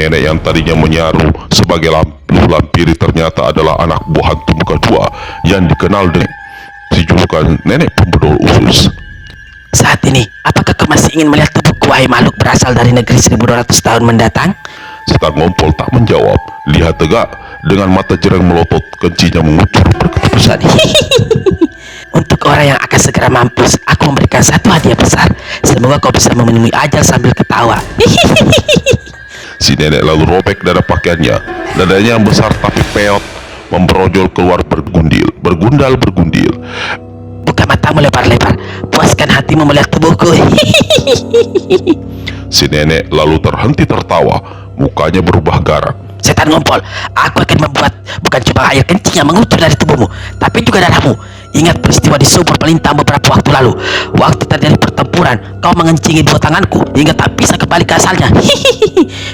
nenek yang tadinya menyaru sebagai lampiri ternyata adalah anak buah hantu muka dua yang dikenal dengan julukan nenek pembedol usus. Saat ini, apakah kau masih ingin melihat tubuhku, wahai makhluk berasal dari negeri 1200 tahun mendatang? Setan ngompol tak menjawab. Lihat tegak dengan mata jerang melotot, kencinya mengucur berkeputusan. Untuk orang yang akan segera mampus, aku memberikan satu hadiah besar. Semoga kau bisa memenuhi ajal sambil ketawa. Si nenek lalu robek dada pakaiannya. Dadanya yang besar tapi peot memberojol keluar bergundal. Buka matamu lebar-lebar, puaskan hatimu melihat tubuhku. Si nenek lalu terhenti tertawa, mukanya berubah garang. Setan ngompol, aku akan membuat bukan cuma air kencing yang mengucur dari tubuhmu, tapi juga darahmu. Ingat peristiwa di sumur Pelintang beberapa waktu lalu. Waktu terjadi pertempuran, kau mengencingi dua tanganku hingga tak bisa kembali ke asalnya.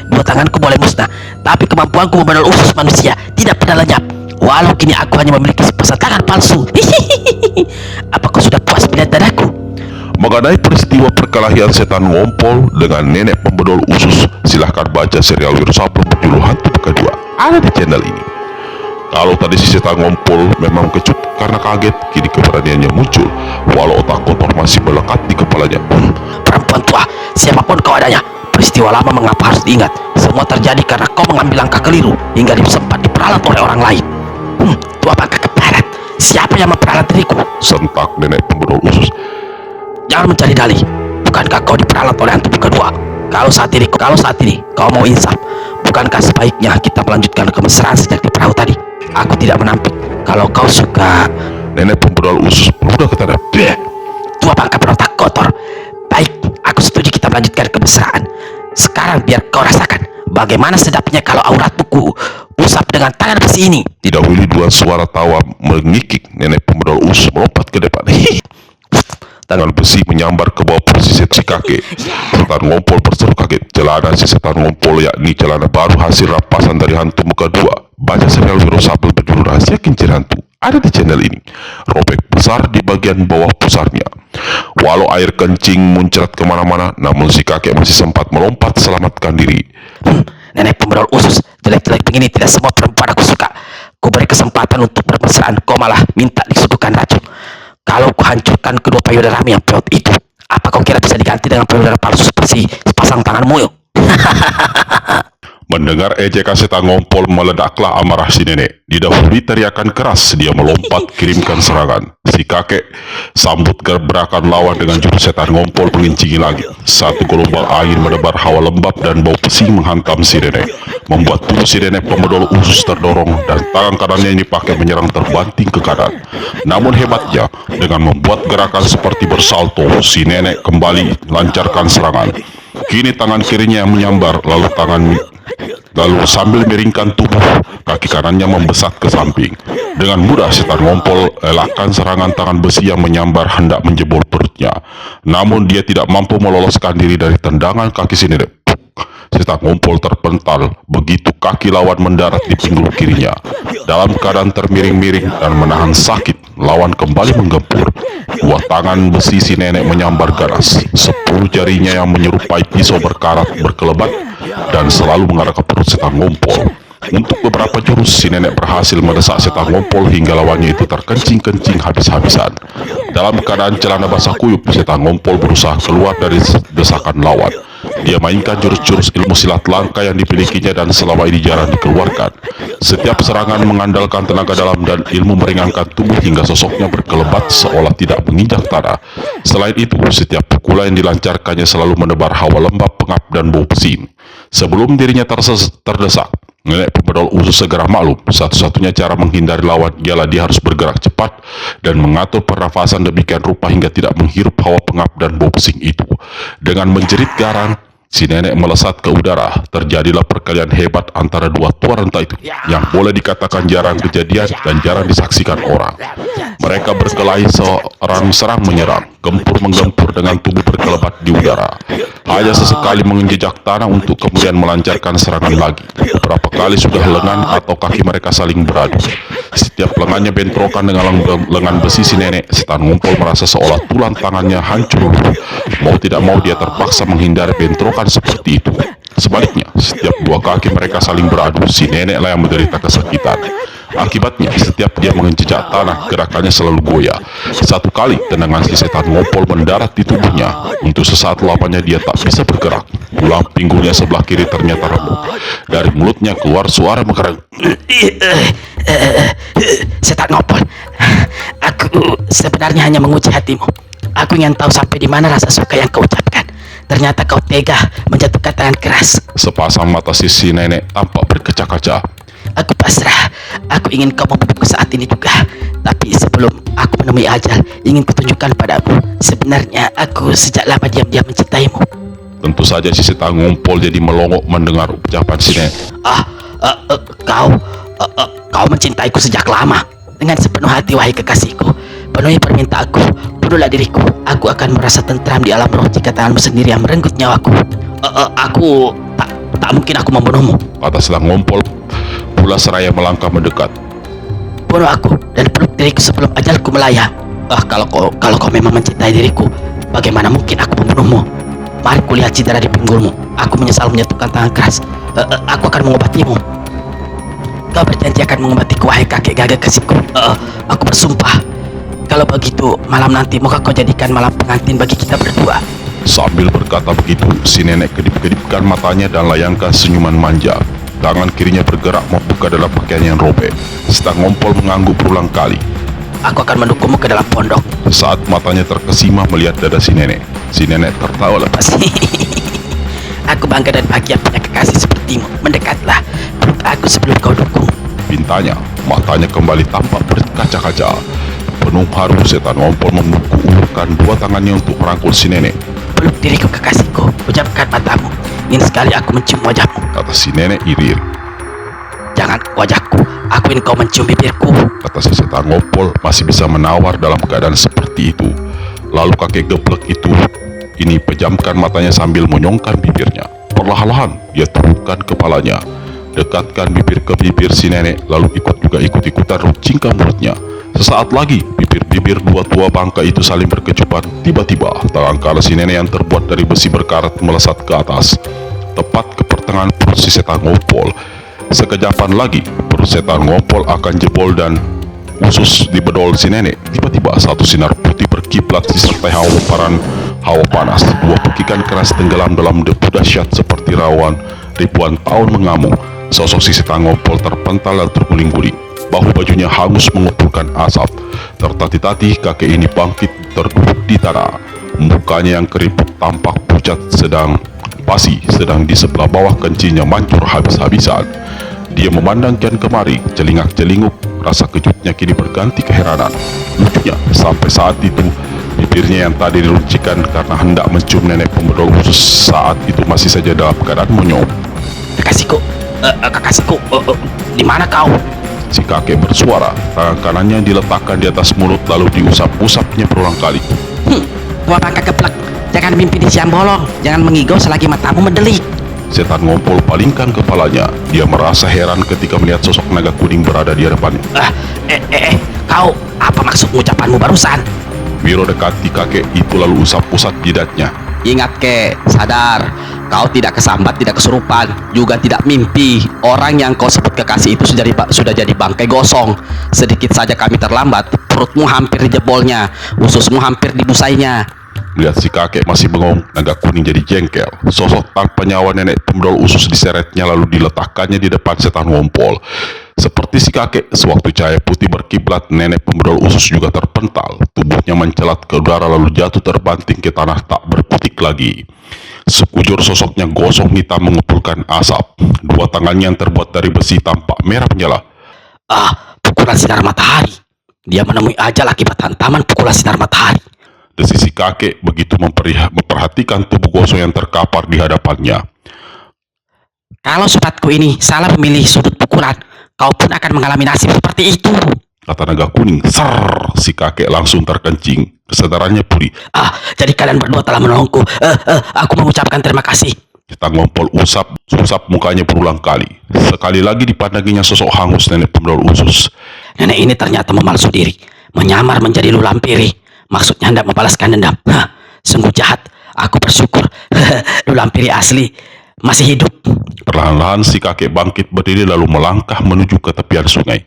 Dua tanganku boleh musnah, tapi kemampuanku membedol usus manusia tidak pernah lenyap. Walau kini aku hanya memiliki sepasang tangan palsu. Apa kau sudah puas melihat dadaku? Mengenai peristiwa perkelahian setan ngompol dengan nenek pembedol usus, silahkan baca serial Wiro Sableng berjudul Hantu Muka Dua. Ada di channel ini. Kalau tadi si setan ngompol memang kecut karena kaget, kini keberaniannya muncul, walau otak kotor masih melekat di kepalanya. Perempuan tua, siapapun kau adanya, peristiwa lama mengapa harus diingat? Semua terjadi karena kau mengambil langkah keliru hingga sempat diperalat oleh orang lain. Tua bangka keparat, siapa yang memperalat diriku? Sentak nenek pembedol usus. Jangan mencari dalih. Bukankah kau diperalat oleh hantu muka dua? Kalau saat ini kau mau insaf, bukankah sebaiknya kita melanjutkan kemesraan sejak di perahu tadi? Aku tidak menampik. Kalau kau suka. Nenek pembedol usus berudah ke tanah. Tua bangka berotak kotor. Baik, aku setuju kita melanjutkan kemesraan. Sekarang biar kau rasakan bagaimana sedapnya kalau auratmu ku usap dengan tangan besi ini. Didahului dua suara tawa mengikik, nenek pembedol usus melompat ke depan. Tangan besi menyambar ke bawah persis si kakek. Setan ngompol berseru kaget. Celana si setan ngompol yakni celana baru hasil rampasan dari hantu muka dua. Baca serial Wiro Sableng berjudul Rahasia Kincir Hantu. Ada di channel ini. Robek besar di bagian bawah pusarnya. Walau air kencing muncrat kemana-mana, namun si kakek masih sempat melompat selamatkan diri. Nenek pembedol usus, jelek-jelek begini tidak semua perempuan aku suka. Ku beri kesempatan untuk bermesraan, kau malah minta disuguhkan racun. Kalau ku hancurkan kedua payudaramu yang peot itu, apa kau kira bisa diganti dengan payudara palsu seperti sepasang tanganmu yuk? Mendengar ejekan setan ngompol, meledaklah amarah si nenek. Didahului teriakan keras, dia melompat kirimkan serangan. Si kakek sambut gebrakan lawan dengan jurus setan ngompol mengincingi lagi. Satu gelombang angin menebar hawa lembab dan bau pesing menghantam si nenek, membuat tubuh si nenek pembedol usus terdorong dan tangan kanannya ini dipakai menyerang terbanting ke kanan. Namun hebatnya, dengan membuat gerakan seperti bersalto, si nenek kembali lancarkan serangan. Kini tangan kirinya yang menyambar, lalu sambil miringkan tubuh, kaki kanannya membesat ke samping. Dengan mudah setan ngompol elakkan serangan tangan besi yang menyambar hendak menjebol perutnya. Namun dia tidak mampu meloloskan diri dari tendangan kaki si nenek. Setan ngompol terpental begitu kaki lawan mendarat di pinggul kirinya. Dalam keadaan termiring-miring dan menahan sakit, lawan kembali menggempur. Dua tangan besi si nenek menyambar ganas. 10 jarinya yang menyerupai pisau berkarat berkelebat dan selalu mengarah ke perut setan ngompol. Untuk beberapa jurus, si nenek berhasil mendesak setan ngompol hingga lawannya itu terkencing-kencing habis-habisan. Dalam keadaan celana basah kuyup, setan ngompol berusaha keluar dari desakan lawan. Dia mainkan jurus-jurus ilmu silat langka yang dimilikinya dan selama ini jarang dikeluarkan. Setiap serangan mengandalkan tenaga dalam dan ilmu meringankan tubuh hingga sosoknya berkelebat seolah tidak menginjak tanah. Selain itu, setiap pukulan yang dilancarkannya selalu menebar hawa lembab, pengap, dan bau pesing. Sebelum dirinya terdesak, nenek pembedol usus segera maklum. Satu-satunya cara menghindari lawan ialah dia harus bergerak cepat dan mengatur pernafasan demikian rupa hingga tidak menghirup hawa pengap dan bau pesing itu. Dengan menjerit garang, si nenek melesat ke udara. Terjadilah perkelahian hebat antara dua tua renta itu, yang boleh dikatakan jarang kejadian dan jarang disaksikan orang. Mereka berkelahi serang menyerang, gempur menggempur dengan tubuh berkelebat di udara. Hanya sesekali menginjak tanah untuk kemudian melancarkan serangan lagi. Beberapa kali sudah lengan atau kaki mereka saling beradu. Setiap lengannya bentrokan dengan lengan besi si nenek, setan ngompol merasa seolah tulang tangannya hancur. Mau tidak mau dia terpaksa menghindari bentrokan seperti itu. Sebaliknya, setiap dua kaki mereka saling beradu, si neneklah yang menderita kesakitan. Akibatnya, setiap dia menginjak tanah, gerakannya selalu goyah. Satu kali, tendangan si setan ngompol mendarat di tubuhnya. Untuk sesaat lamanya dia tak bisa bergerak. Tulang pinggulnya sebelah kiri ternyata remuk. Dari mulutnya keluar suara mengkerang. Setan ngompol, aku sebenarnya hanya menguji hatimu. Aku ingin tahu sampai di mana rasa suka yang kau ucapkan. Ternyata kau tega menjatuhkan tangan keras. Sepasang mata si nenek tampak berkaca-kaca. Aku pasrah. Aku ingin kau membunuhku saat ini juga. Tapi sebelum aku menemui ajal, ingin kutunjukkan padamu. Sebenarnya aku sejak lama diam-diam mencintaimu. Tentu saja si setan ngompol jadi melongok mendengar ucapan si nenek. Kau mencintaiku sejak lama. Dengan sepenuh hati, wahai kekasihku. Penuhi permintaanku, bunuhlah diriku. Aku akan merasa tentram di alam roh jika tanganmu sendiri yang merenggut nyawaku. Aku tak mungkin aku membunuhmu. Kata selang ngompol pula seraya melangkah mendekat. Bunuh aku dan peluk diriku sebelum ajalku melayang. Kalau kau memang mencintai diriku, bagaimana mungkin aku membunuhmu? Mari kulihat cedera di pinggulmu. Aku menyesal menjatuhkan tangan keras. Aku akan mengobatimu. Kau berjanji akan mengobatiku, wahai kakek gagah kasihku. Aku bersumpah. Kalau begitu, malam nanti moga kau jadikan malam pengantin bagi kita berdua. Sambil berkata begitu, si nenek kedip-kedipkan matanya dan layangkan senyuman manja. Tangan kirinya bergerak membuka dalam pakaian yang robek. Setan ngompol mengangguk berulang kali. Aku akan mendukungmu ke dalam pondok. Saat matanya terkesima melihat dada si nenek tertawa lepas. Aku bangga dan bahagia punya kekasih sepertimu. Mendekatlah, peluk aku sebelum kau dukung. Pintanya, matanya kembali tampak berkaca-kaca. Penuh haru, setan ngompol ulurkan dua tangannya untuk merangkul si nenek. Peluk diriku kekasihku, ucapkan matamu. Ingin sekali aku mencium wajahmu. Kata si nenek irir. Jangan wajahku, aku ingin kau mencium bibirku. Kata si setan ngompol masih bisa menawar dalam keadaan seperti itu. Lalu kakek geblek itu ini pejamkan matanya sambil monyongkan bibirnya. Perlahan-lahan dia turunkan kepalanya, dekatkan bibir ke bibir si nenek, lalu ikut-ikutan runcingkan mulutnya. Sesaat lagi, bibir-bibir dua tua bangka itu saling berkecupan. Tiba-tiba, tangan kanan si nenek yang terbuat dari besi berkarat melesat ke atas, tepat ke pertengahan perut si setan ngompol. Sekejapan lagi, perut setan ngompol akan jebol dan usus di bedol si nenek. Tiba-tiba, satu sinar putih berkiblat disertai hawa panas. Dua pekikan keras tenggelam dalam debu dahsyat seperti rawan ribuan tahun mengamuk. Sosok si setan ngompol terpental dan terguling-guling. Bahu bajunya hangus mengumpulkan asap. Tertatih-tatih kakek ini bangkit terduduk di tanah. Mukanya yang keriput tampak pucat sedang di sebelah bawah kencinya mancur habis-habisan. Dia memandang kian kemari, celingak-celinguk. Rasa kejutnya kini berganti keheranan. Lucunya, sampai saat itu bibirnya yang tadi diruncikan karena hendak mencium nenek pemedol khusus saat itu masih saja dalam keadaan monyong. Kekasihku, di mana kau? Si kakek bersuara, tangan kanannya diletakkan di atas mulut lalu diusap-usapnya berulang kali. Tua bangka geblek, jangan mimpi di siang bolong, jangan mengigau selagi matamu mendelik. Setan ngompol palingkan kepalanya. Dia merasa heran ketika melihat sosok naga kuning berada di hadapannya. Kau, apa maksud ucapanmu barusan? Wiro dekati kakek itu lalu usap-usap jidatnya. Ingat kek, sadar. Kau tidak kesambat, tidak kesurupan, juga tidak mimpi. Orang yang kau sebut kekasih itu sudah jadi bangkai gosong. Sedikit saja kami terlambat, perutmu hampir dijebolnya, ususmu hampir dibusainya. Melihat si kakek masih bengong, naga kuning jadi jengkel. Sosok tanpa nyawa nenek pemedol usus diseretnya lalu diletakkannya di depan setan ngompol. Seperti si kakek, sewaktu cahaya putih berkiblat, nenek pemedol usus juga terpental. Tubuhnya mencelat ke udara lalu jatuh terbanting ke tanah tak berkutik lagi. Sekujur sosoknya gosong hitam mengumpulkan asap. Dua tangannya yang terbuat dari besi tampak merah menyala. Pukulan sinar matahari. Dia menemui ajal akibat hantaman pukulan sinar matahari. Desis si kakek begitu memperhatikan tubuh gosong yang terkapar di hadapannya. Kalau sobatku ini salah memilih sudut pukulan, kau pun akan mengalami nasib seperti itu. Kata naga kuning. Serr, si kakek langsung terkencing. Kesadarannya pulih. Jadi kalian berdua telah menolongku. Aku mengucapkan terima kasih. Kita ngompol usap mukanya berulang kali. Sekali lagi dipandanginya sosok hangus nenek pemedol usus. Nenek ini ternyata memalsu diri, menyamar menjadi Lulampiri. Maksudnya hendak membalaskan dendam. Sungguh jahat. Aku bersyukur Lulampiri asli masih hidup. Perlahan-lahan si kakek bangkit berdiri lalu melangkah menuju ke tepian sungai.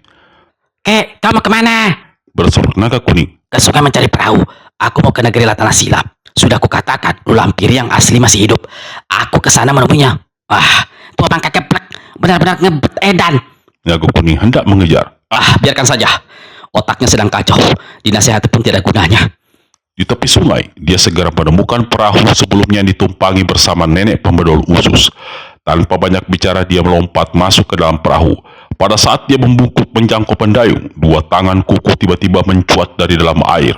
Kek, kamu kemana? Berseru naga kuning. Ke sungai mencari perahu. Aku mau ke negeri Latana Silap. Sudah kukatakan, lampir yang asli masih hidup. Aku ke sana menemuinya. Tua bangka keplek, benar-benar ngebet edan. Naga kuning hendak mengejar. Biarkan saja. Otaknya sedang kacau. Dinasihati pun tidak gunanya. Di tepi sungai, dia segera menemukan perahu sebelumnya yang ditumpangi bersama nenek pembedol usus. Tanpa banyak bicara, dia melompat masuk ke dalam perahu. Pada saat dia membungkuk menjangkau pendayung, dua tangan kuku tiba-tiba mencuat dari dalam air.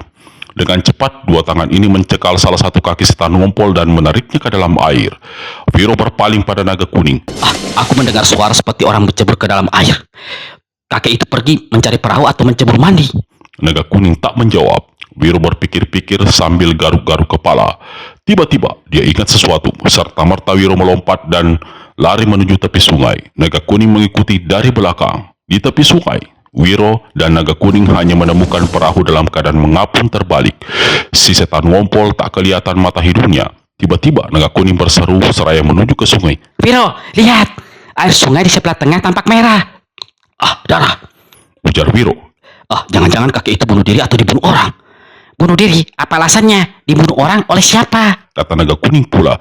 Dengan cepat, dua tangan ini mencekal salah satu kaki setan ngompol dan menariknya ke dalam air. Viro berpaling pada naga kuning. Aku mendengar suara seperti orang bercebur ke dalam air. Kakek itu pergi mencari perahu atau mencebur mandi. Naga kuning tak menjawab. Viro berpikir-pikir sambil garuk-garuk kepala. Tiba-tiba, dia ingat sesuatu. Serta-merta Viro melompat dan lari menuju tepi sungai. Naga kuning mengikuti dari belakang. Di tepi sungai, Wiro dan naga kuning hanya menemukan perahu dalam keadaan mengapung terbalik. Si setan ngompol tak kelihatan mata hidungnya. Tiba-tiba naga kuning berseru seraya menuju ke sungai. Viro, lihat. Air sungai di sebelah tengah tampak merah. Darah. Ujar Wiro. Jangan-jangan kakek itu bunuh diri atau dibunuh orang. Bunuh diri? Apa alasannya? Dibunuh orang oleh siapa? Kata naga kuning pula.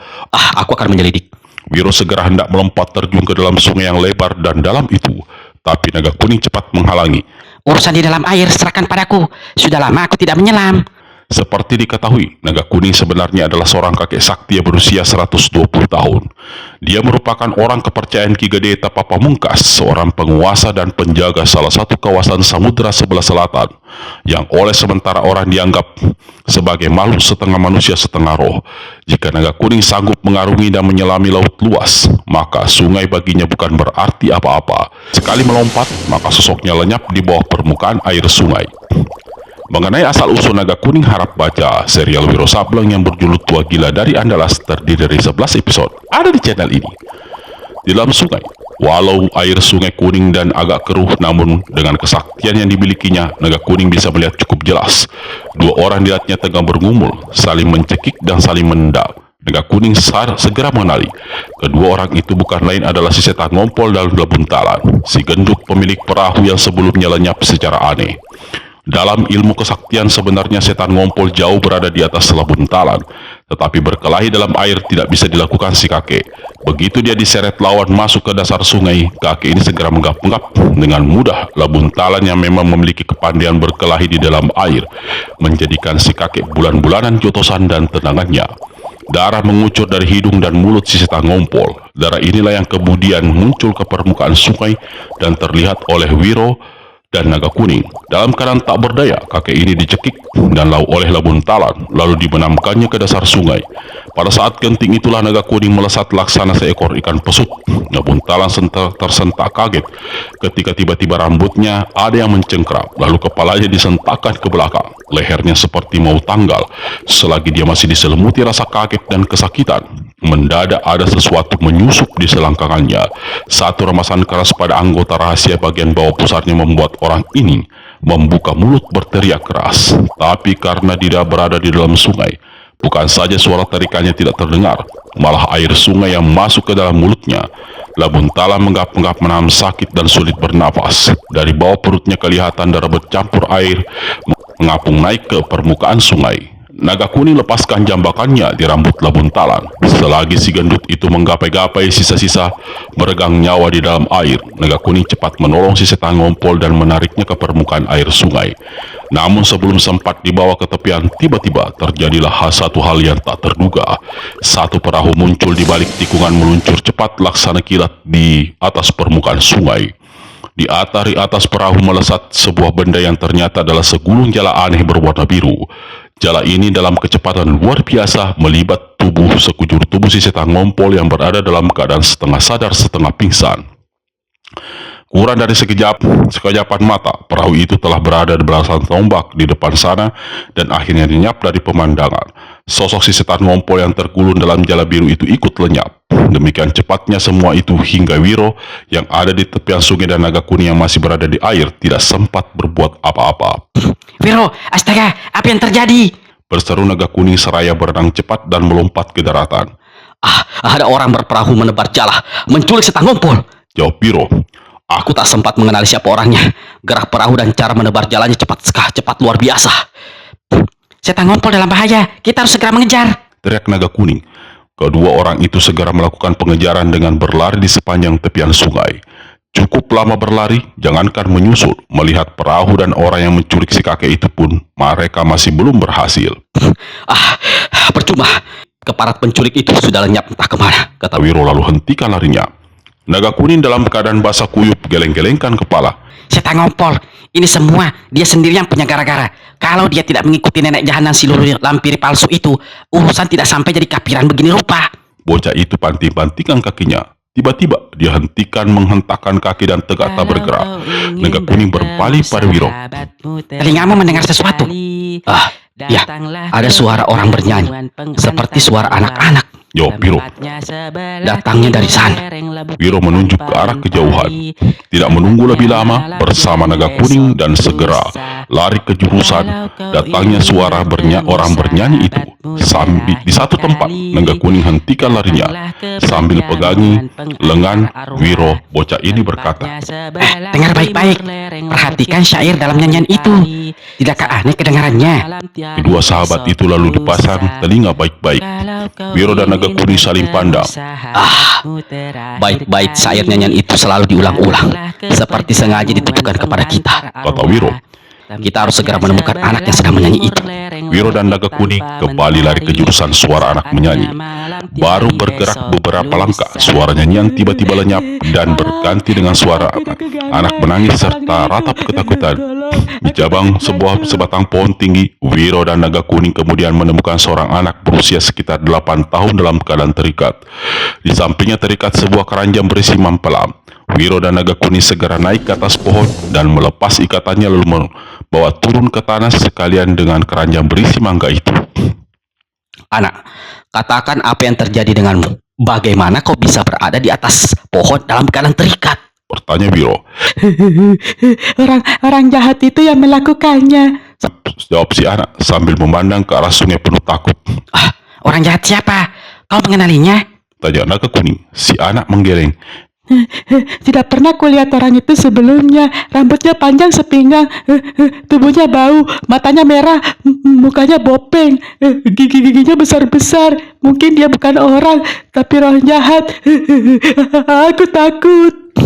Aku akan menyelidik. Wiro segera hendak melompat terjun ke dalam sungai yang lebar dan dalam itu. Tapi naga kuning cepat menghalangi. Urusan di dalam air serahkan padaku. Sudah lama aku tidak menyelam. Seperti diketahui, naga kuning sebenarnya adalah seorang kakek sakti yang berusia 120 tahun. Dia merupakan orang kepercayaan Ki Gede Tapapamungkas, seorang penguasa dan penjaga salah satu kawasan samudera sebelah selatan, yang oleh sementara orang dianggap sebagai makhluk setengah manusia setengah roh. Jika naga kuning sanggup mengarungi dan menyelami laut luas, maka sungai baginya bukan berarti apa-apa. Sekali melompat, maka sosoknya lenyap di bawah permukaan air sungai. Mengenai asal-usul naga kuning, harap baca serial Wiro Sableng yang berjuluk Tua Gila dari Andalas, terdiri dari 11 episode, ada di channel ini. Di dalam sungai, walau air sungai kuning dan agak keruh, namun dengan kesaktian yang dimilikinya, naga kuning bisa melihat cukup jelas. Dua orang di atasnya tengah bergumul, saling mencekik dan saling menendang. Naga kuning segera mengenali. Kedua orang itu bukan lain adalah si setan ngompol dan Lebuntalan, si gendut pemilik perahu yang sebelumnya lenyap secara aneh. Dalam ilmu kesaktian sebenarnya setan ngompol jauh berada di atas Lebuntalan, tetapi berkelahi dalam air tidak bisa dilakukan si kakek. Begitu dia diseret lawan masuk ke dasar sungai, kakek ini segera menggap-enggap dengan mudah. Lebuntalan yang memang memiliki kepandaian berkelahi di dalam air, menjadikan si kakek bulan-bulanan jotosan dan tendangannya. Darah mengucur dari hidung dan mulut si setan ngompol. Darah inilah yang kemudian muncul ke permukaan sungai dan terlihat oleh Wiro dan naga kuning. Dalam keadaan tak berdaya, kakek ini dicekik dan lau oleh Lebuntalan, lalu dibenamkannya ke dasar sungai. Pada saat genting itulah naga kuning melesat laksana seekor ikan pesut. Lebuntalan tersentak kaget ketika tiba-tiba rambutnya ada yang mencengkram, lalu kepalanya disentakkan ke belakang. Lehernya seperti mau tanggal. Selagi dia masih diselimuti rasa kaget dan kesakitan, mendadak ada sesuatu menyusup di selangkangannya. Satu remasan keras pada anggota rahasia bagian bawah pusarnya membuat orang ini membuka mulut berteriak keras. Tapi karena dia berada di dalam sungai, bukan saja suara terikannya tidak terdengar, malah air sungai yang masuk ke dalam mulutnya. Lebuntalan menggap-enggap menahan sakit dan sulit bernapas. Dari bawah perutnya kelihatan darah bercampur air mengapung naik ke permukaan sungai. Naga kuning lepaskan jambakannya di rambut Lebuntalan. Selagi si gendut itu menggapai-gapai sisa-sisa meregang nyawa di dalam air, naga kuning cepat menolong si setan ngompol dan menariknya ke permukaan air sungai. Namun sebelum sempat dibawa ke tepian, tiba-tiba terjadilah satu hal yang tak terduga. Satu perahu muncul di balik tikungan meluncur cepat laksana kilat di atas permukaan sungai. Di atas perahu melesat sebuah benda yang ternyata adalah segulung jala aneh berwarna biru. Jala ini dalam kecepatan luar biasa melibat sekujur tubuh si setan ngompol yang berada dalam keadaan setengah sadar setengah pingsan. Kurang dari sekejapan mata, perahu itu telah berada di belasan tombak di depan sana dan akhirnya lenyap dari pemandangan. Sosok si setan ngompol yang terkulun dalam jala biru itu ikut lenyap. Demikian cepatnya semua itu hingga Wiro yang ada di tepian sungai dan naga kuning yang masih berada di air tidak sempat berbuat apa-apa. Wiro, astaga, apa yang terjadi? Berseru naga kuning seraya berenang cepat dan melompat ke daratan. Ada orang berperahu menebar jala, menculik setan ngompol. Jawab Wiro. Aku tak sempat mengenali siapa orangnya. Gerak perahu dan cara menebar jalannya cepat luar biasa. Setan ngompol dalam bahaya. Kita harus segera mengejar. Teriak naga kuning. Kedua orang itu segera melakukan pengejaran dengan berlari di sepanjang tepian sungai. Cukup lama berlari, jangankan menyusul, melihat perahu dan orang yang menculik si kakek itu pun, mereka masih belum berhasil. Percuma. Keparat penculik itu sudah lenyap entah kemana, kata Wiro lalu hentikan larinya. Naga kuning dalam keadaan basah kuyup geleng-gelengkan kepala. Setan ngompol. Ini semua dia sendiri yang punya gara-gara. Kalau dia tidak mengikuti nenek jahanam si lulu lampiri palsu itu, urusan tidak sampai jadi kapiran begini rupa. Bocah itu panting-pantingkan kakinya. Tiba-tiba dia hentikan menghentakkan kaki dan tegak tak bergerak. Naga kuning berpaling pada Wiro. Telingamu mendengar sesuatu? Ya, ada suara orang bernyanyi, seperti suara anak-anak. Jawab Wiro. Datangnya dari sana. Wiro menunjuk ke arah kejauhan. Tidak menunggu lebih lama, bersama naga kuning dan segera lari ke jurusan. Datangnya suara orang bernyanyi itu. Sambil di satu tempat, naga kuning hentikan larinya. Sambil pegangi lengan Wiro, bocah ini berkata, Dengar baik-baik. Perhatikan syair dalam nyanyian itu. Tidakkah aneh kedengarannya? Kedua sahabat itu lalu dipasang telinga baik-baik. Wiro dan naga kuning saling pandang. Baik-baik syair nyanyian itu selalu diulang-ulang, seperti sengaja ditujukan kepada kita. Kata Wiro. Kita harus segera menemukan anak yang sedang menyanyi itu. Wiro dan naga kuning kembali lari ke jurusan suara anak menyanyi. Baru bergerak beberapa langkah, suara nyanyian tiba-tiba lenyap dan berganti dengan suara anak menangis serta ratap ketakutan. Di cabang sebatang pohon tinggi, Wiro dan naga kuning kemudian menemukan seorang anak berusia sekitar 8 tahun dalam keadaan terikat. Di sampingnya terikat sebuah keranjang berisi mampelam. Wiro dan naga kuning segera naik ke atas pohon dan melepas ikatannya lalu membawa turun ke tanah sekalian dengan keranjang berisi mangga itu. Anak, katakan apa yang terjadi denganmu. Bagaimana kau bisa berada di atas pohon dalam keadaan terikat? Bertanya Wiro. Orang jahat itu yang melakukannya. Jawab si anak sambil memandang ke arah sungai penuh takut. Orang jahat siapa? Kau mengenalinya? Tanya naga kuning. Si anak menggeleng. Tidak pernah kulihat orang itu sebelumnya. Rambutnya panjang sepinggang, tubuhnya bau, matanya merah, mukanya bopeng, gigi-giginya besar-besar. Mungkin dia bukan orang, tapi roh jahat. Aku takut.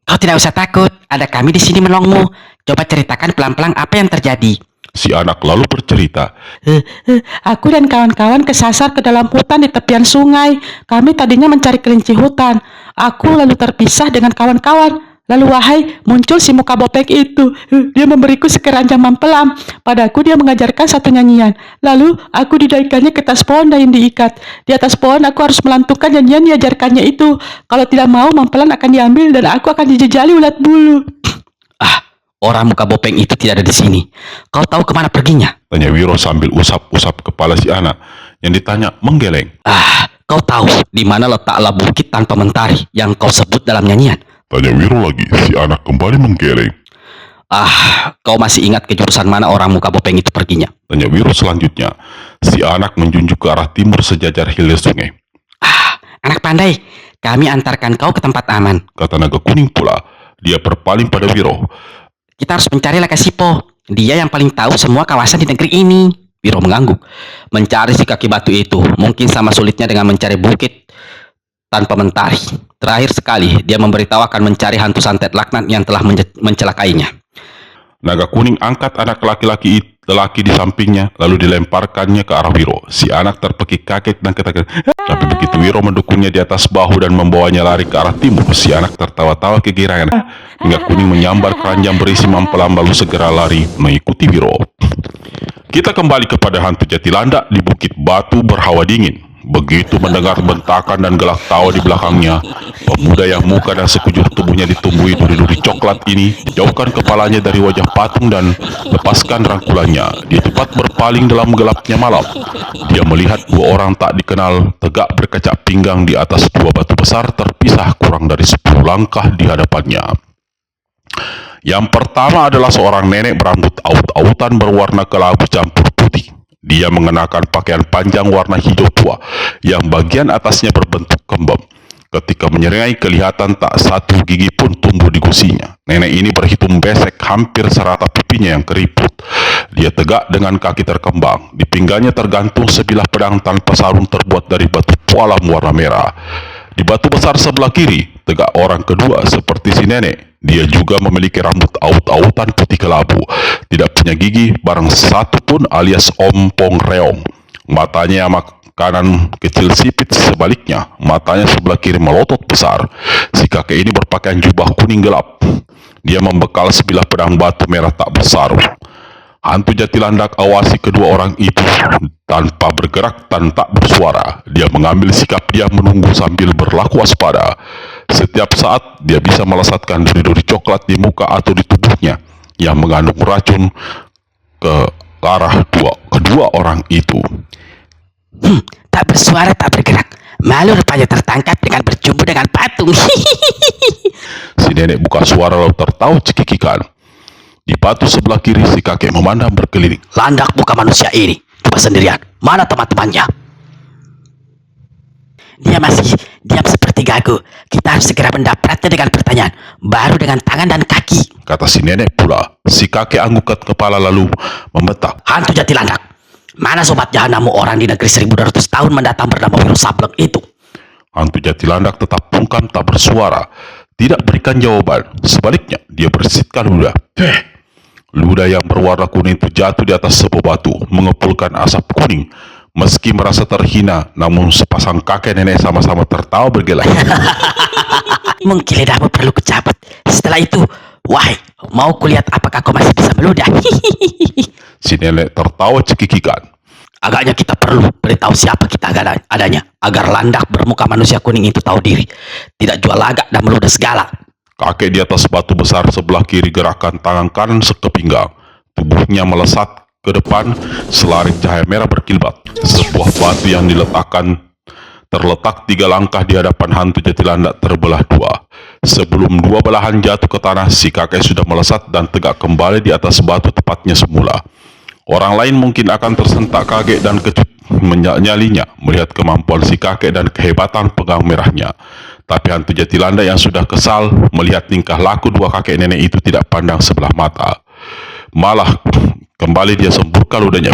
Kau tidak usah takut. Ada kami di sini menolongmu. Coba ceritakan pelan-pelan apa yang terjadi. Si anak lalu bercerita. Aku dan kawan-kawan kesasar ke dalam hutan di tepian sungai. Kami tadinya mencari kelinci hutan. Aku lalu terpisah dengan kawan-kawan. Lalu wahai, muncul si muka bopeng itu. Dia memberiku sekeranjang mampelam. Padaku dia mengajarkan satu nyanyian. Lalu aku dinaikkannya ke atas pohon dan diikat. Di atas pohon aku harus melantunkan nyanyian diajarkannya itu. Kalau tidak mau, mampelan akan diambil dan aku akan dijejali ulat bulu. Orang muka bopeng itu tidak ada di sini. Kau tahu kemana perginya? Tanya Wiro sambil usap-usap kepala si anak. Yang ditanya menggeleng. Kau tahu di mana letaklah bukit tanpa mentari yang kau sebut dalam nyanyian? Tanya Wiro lagi. Si anak kembali menggeleng. Kau masih ingat ke jurusan mana orang muka bopeng itu perginya? Tanya Wiro selanjutnya. Si anak menjunjuk ke arah timur sejajar hilir sungai. Anak pandai, kami antarkan kau ke tempat aman. Kata naga kuning pula. Dia berpaling pada Wiro. Kita harus mencari Lakasipo. Dia yang paling tahu semua kawasan di negeri ini. Wiro mengangguk. Mencari si kaki batu itu mungkin sama sulitnya dengan mencari bukit tanpa mentari. Terakhir sekali dia memberitahu akan mencari hantu santet laknat yang telah mencelakainya. Naga kuning angkat anak laki-laki di sampingnya lalu dilemparkannya ke arah Wiro. Si anak terpekik kaget dan ketakutan. Tapi begitu Wiro mendukungnya di atas bahu dan membawanya lari ke arah timur, si anak tertawa-tawa kegirangan. Naga kuning menyambar keranjang berisi mampelam lalu segera lari mengikuti Wiro. Kita kembali kepada hantu Jatilanda di Bukit Batu berhawa dingin. Begitu mendengar bentakan dan gelak tawa di belakangnya, pemuda yang muka dan sekujur tubuhnya ditumbuhi duri-duri coklat ini jauhkan kepalanya dari wajah patung dan lepaskan rangkulannya. Dia tepat berpaling dalam gelapnya malam. Dia melihat dua orang tak dikenal tegak berkecak pinggang di atas dua batu besar terpisah kurang dari 10 langkah di hadapannya. Yang pertama adalah seorang nenek berambut aut-autan berwarna kelabu campur putih. Dia mengenakan pakaian panjang warna hijau tua yang bagian atasnya berbentuk kembang. Ketika menyeringai, kelihatan tak satu gigi pun tumbuh di gusinya. Nenek ini berhitung besek, hampir serata pipinya yang keriput. Dia tegak dengan kaki terkembang. Di pinggangnya tergantung sebilah pedang tanpa sarung terbuat dari batu pualam warna merah. Di batu besar sebelah kiri, tegak orang kedua seperti si nenek. Dia juga memiliki rambut aut-autan putih kelabu. Tidak punya gigi barang satu pun alias ompong reong. Matanya yang kanan kecil sipit, sebaliknya matanya sebelah kiri melotot besar. Si kakek ini berpakaian jubah kuning gelap. Dia membekal sebilah pedang batu merah tak bersaru. Hantu Jatilandak awasi kedua orang itu tanpa bergerak dan tak bersuara. Dia mengambil sikap diam menunggu sambil berlaku waspada. Setiap saat dia bisa melesatkan duri-duri coklat di muka atau di tubuhnya yang mengandung racun ke arah kedua orang itu. Tak bersuara, tak bergerak. Malu rupanya tertangkap dengan berjumpa dengan patung. Si nenek buka suara lalu tertawa cekikikan. Di batu sebelah kiri si kakek memandang berkeliling. Landak bukan manusia ini, cuma sendirian. Mana teman-temannya? Dia masih diam seperti gagu. Kita harus segera mendapatnya dengan pertanyaan, baru dengan tangan dan kaki. Kata si nenek pula. Si kakek anggukat kepala lalu membentak. Hantu Jatilandak, mana sobat jahanammu orang di negeri 1200 tahun mendatang bernama Wiro Sableng itu? Hantu Jatilandak tetap bungkam tak bersuara. Tidak berikan jawaban. Sebaliknya, dia bersitkan ludah. Ludah yang berwarna kuning itu jatuh di atas sebuah batu, mengepulkan asap kuning. Meski merasa terhina, namun sepasang kakek nenek sama-sama tertawa bergelak. Mungkin lidahmu perlu kecabut. Setelah itu, wahai, mau kulihat apakah kau masih bisa meludah? Si nenek tertawa cekikikan. Agaknya kita perlu beritahu siapa kita adanya, agar Landak bermuka manusia kuning itu tahu diri. Tidak jual lagak dan meludah segala. Kakek di atas batu besar sebelah kiri gerakan tangan kanan sekepinggang. Tubuhnya melesat ke depan, selarik cahaya merah berkilat. Sebuah batu yang terletak 3 langkah di hadapan hantu Jatilandak terbelah dua. Sebelum dua belahan jatuh ke tanah, si kakek sudah melesat dan tegak kembali di atas batu tepatnya semula. Orang lain mungkin akan tersentak kaget dan kecut menyalinya melihat kemampuan si kakek dan kehebatan pegang merahnya. Tapi hantu Jatilandak yang sudah kesal melihat tingkah laku dua kakek nenek itu tidak pandang sebelah mata. Malah kembali dia semburkan ludahnya.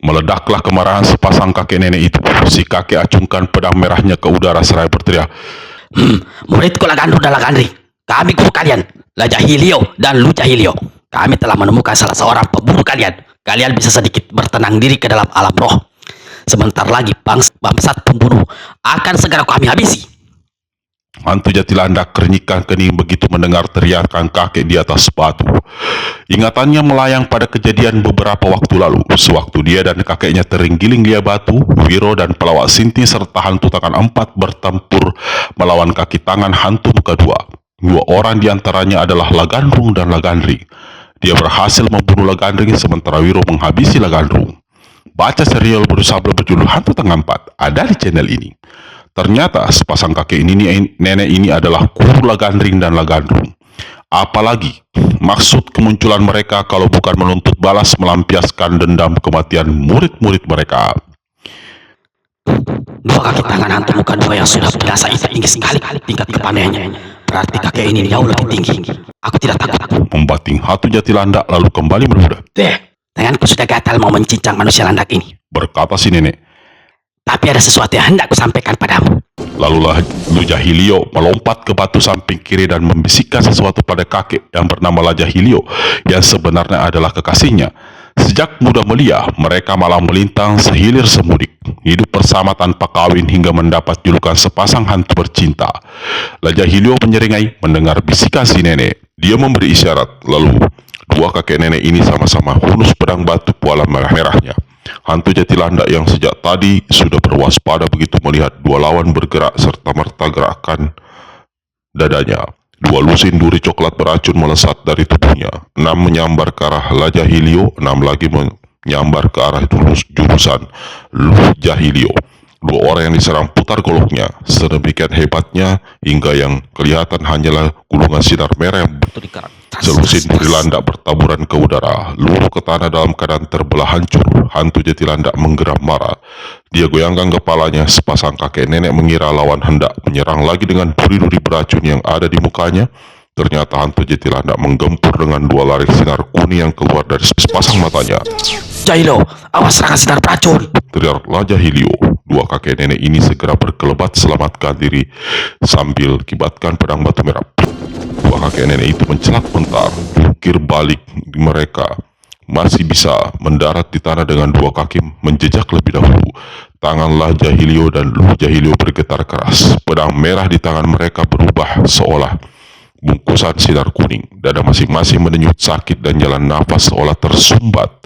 Meledaklah kemarahan sepasang kakek nenek itu. Si kakek acungkan pedang merahnya ke udara seraya berteriak. Muridku Lagandru dan Lagandri, kami guru kalian, Lajahilio dan Lujahilio. Kami telah menemukan salah seorang pembunuh kalian. Kalian bisa sedikit bertenang diri ke dalam alam roh. Sebentar lagi bangsat pembunuh akan segera kami habisi. Hantu Jatilandak keringkan kening begitu mendengar teriakan kakek di atas batu. Ingatannya melayang pada kejadian beberapa waktu lalu. Sewaktu dia dan kakeknya terenggiling dia batu, Wiro dan pelawak Sinti serta hantu tangan 4 bertempur melawan kaki tangan hantu muka 2. 2 orang diantaranya adalah Lagandrung dan Lagandri. Dia berhasil membunuh Lagandri sementara Wiro menghabisi Lagandrung. Baca serial Sableng berjudul Hantu Tangan 4 ada di channel ini. Ternyata sepasang kakek nenek ini adalah guru Lagandring dan Lagandrung. Apalagi maksud kemunculan mereka kalau bukan menuntut balas melampiaskan dendam kematian murid-murid mereka. 2 kaki tangan hantu muka 2 yang sudah binasa itu tinggi sekali tingkat kepandaiannya. Berarti kakek ini jauh lebih tinggi. Aku tidak takut. Membating hantu Jatilandak lalu kembali meludah. Tanganku sudah gatal mau mencincang manusia landak ini. Berkata si nenek. Tapi ada sesuatu yang hendak kusampaikan padamu. Lalu Lujahilio melompat ke batu samping kiri dan membisikkan sesuatu pada kakek yang bernama Lajahilio yang sebenarnya adalah kekasihnya. Sejak muda belia, mereka malah melintang sehilir semudik, hidup bersama tanpa kawin hingga mendapat julukan sepasang hantu bercinta. Lajahilio menyeringai mendengar bisikan si nenek. Dia memberi isyarat, lalu 2 kakek nenek ini sama-sama hunus pedang batu pualam merah-merahnya. Hantu Jatilandak yang sejak tadi sudah berwaspada begitu melihat 2 lawan bergerak serta merta gerakan dadanya. 2 lusin duri coklat beracun melesat dari tubuhnya. 6 menyambar ke arah Lajahilio, 6 lagi menyambar ke arah jurusan Lujahilio. Dua orang yang diserang putar goloknya, sedemikian hebatnya hingga yang kelihatan hanyalah gulungan sinar merah yang Itu dikerang. selusin dari landak bertaburan ke udara, luruh ke tanah dalam keadaan terbelah hancur. Hantu jati landak menggeram marah. Dia goyangkan kepalanya, sepasang kakek nenek mengira lawan hendak menyerang lagi dengan duri-duri beracun yang ada di mukanya. Ternyata hantu jati landak menggempur dengan dua lari sinar kuning yang keluar dari sepasang matanya. Jahilio, awas serangan sinar beracun. Teriak Jahilio. Dua kakek nenek ini segera berkelebat selamatkan diri sambil kibatkan pedang batu merah. Dua kakek nenek itu mencelat bentar, jungkir balik mereka masih bisa mendarat di tanah dengan dua kaki menjejak lebih dahulu. Tangan Jahilio dan Jahilio bergetar keras. Pedang merah di tangan mereka berubah seolah bungkusan sinar kuning. Dada masing-masing mendenyut sakit dan jalan nafas seolah tersumbat.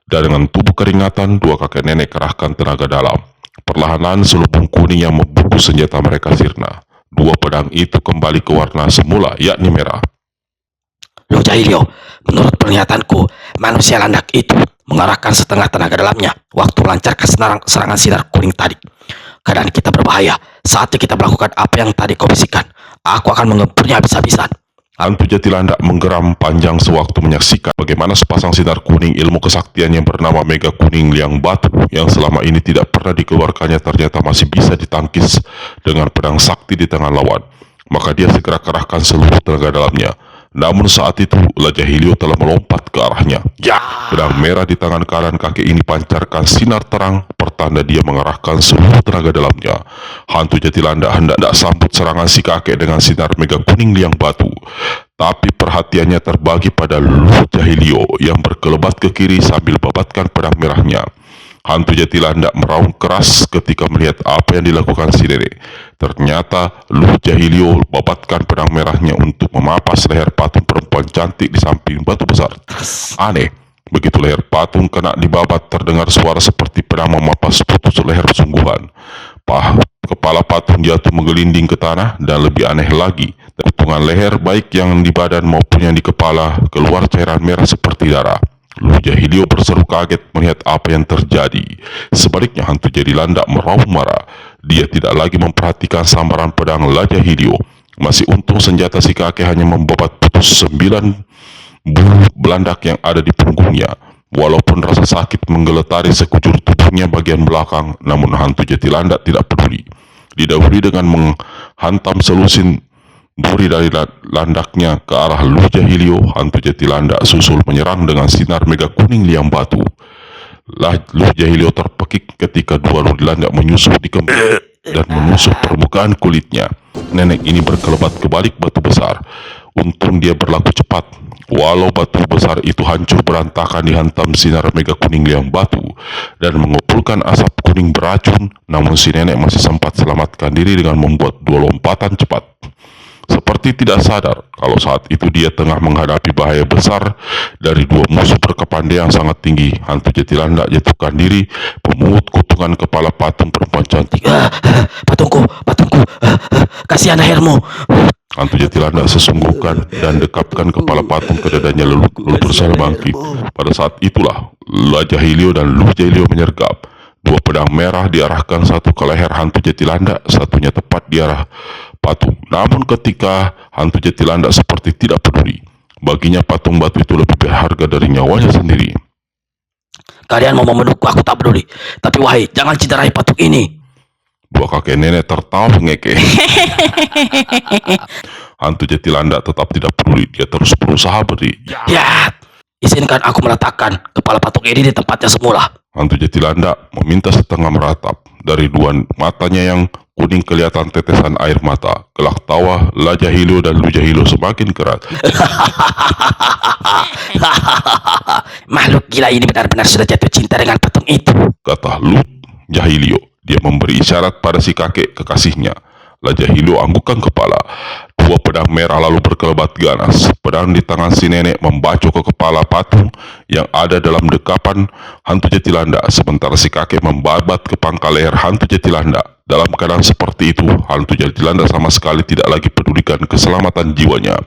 Dan dengan tubuh keringatan, dua kakek nenek kerahkan tenaga dalam. Perlahan-lahan selubung kuning yang membungkus senjata mereka sirna. Dua pedang itu kembali ke warna semula, yakni merah. Loh Jahilio, menurut penglihatanku, manusia landak itu mengarahkan setengah tenaga dalamnya waktu melancarkan serangan sinar kuning tadi. Keadaan kita berbahaya. Saatnya kita melakukan apa yang tadi kau bisikan. Aku akan mengempurnya habis-habisan. Hantu jati landak menggeram panjang sewaktu menyaksikan bagaimana sepasang sinar kuning ilmu kesaktian yang bernama Mega Kuning Liang Batu yang selama ini tidak pernah dikeluarkannya ternyata masih bisa ditangkis dengan pedang sakti di tangan lawan. Maka dia segera kerahkan seluruh tenaga dalamnya. Namun saat itu Jahilio telah melompat ke arahnya. Ya! Pedang merah di tangan kanan kakek ini pancarkan sinar terang, pertanda dia mengarahkan seluruh tenaga dalamnya. Hantu jati landak hendak sambut serangan si kakek dengan sinar Mega Kuning Liang Batu. Tapi perhatiannya terbagi pada Jahilio yang berkelebat ke kiri sambil babatkan pedang merahnya. Hantu jati landak meraung keras ketika melihat apa yang dilakukan si nenek. Ternyata Jahilio babatkan pedang merahnya untuk memapas leher patung perempuan cantik di samping batu besar. Aneh, begitu leher patung kena dibabat terdengar suara seperti pedang memapas putus leher sungguhan. Kepala patung jatuh menggelinding ke tanah dan lebih aneh lagi, potongan leher baik yang di badan maupun yang di kepala keluar cairan merah seperti darah. Jahilio berseru kaget melihat apa yang terjadi. Sebaliknya hantu jati landak meraung marah. Dia tidak lagi memperhatikan sambaran pedang Jahilio. Masih untung senjata si kakek hanya membabat putus 9 bulu belandak yang ada di punggungnya. Walaupun rasa sakit menggeletari sekujur tubuhnya bagian belakang, namun hantu jati landak tidak peduli. Didahului dengan menghantam selusin duri dari landaknya ke arah Jahilio, hantu jati landak susul menyerang dengan sinar Mega Kuning Liang Batu. Jahilio terpekik ketika dua duri landak menyusup di kembali dan menusuk permukaan kulitnya. Nenek ini berkelebat ke balik batu besar. Untung dia berlaku cepat. Walau batu besar itu hancur berantakan dihantam sinar Mega Kuning Liang Batu dan mengumpulkan asap kuning beracun, namun si nenek masih sempat selamatkan diri dengan membuat dua lompatan cepat. Seperti tidak sadar kalau saat itu dia tengah menghadapi bahaya besar dari dua musuh berkepandaian sangat tinggi. Hantu jati landak jatuhkan diri, memungut kutungan kepala patung perempuan cantik. Patungku, kasihan lehermu. Hantu jati landak sesungguhkan dan dekapkan kepala patung ke dadanya lalu berusaha bangkit. Pada saat itulah Jahilio dan Jahilio menyergap. Dua pedang merah diarahkan, satu ke leher hantu jati landak, satunya tepat di arah patung. Namun ketika hantu jati landak seperti tidak peduli, baginya patung batu itu lebih berharga dari nyawanya sendiri. Kalian mau memelukku, aku tak peduli. Tapi wahai, jangan cederai patung ini. Dua kakek nenek tertawa mengekeh. Hantu jati landak tetap tidak peduli. Dia terus berusaha berdiri. Ya, izinkan aku meletakkan kepala patung ini di tempatnya semula. Hantu jati landak meminta setengah meratap. Dari dua matanya yang kuning kelihatan tetesan air mata. Gelak tawa Jahilio dan Jahilio semakin keras. Makhluk gila ini benar-benar sudah jatuh cinta dengan patung itu, kata Jahilio. Dia memberi isyarat pada si kakek kekasihnya. Jahilio anggukkan kepala. Dua pedang merah lalu berkelebat ganas. Pedang di tangan si nenek membacok ke kepala patung yang ada dalam dekapan hantu jati landak, sementara si kakek membabat ke pangkal leher hantu jati landak. Dalam keadaan seperti itu, hantu jati landak sama sekali tidak lagi pedulikan keselamatan jiwanya.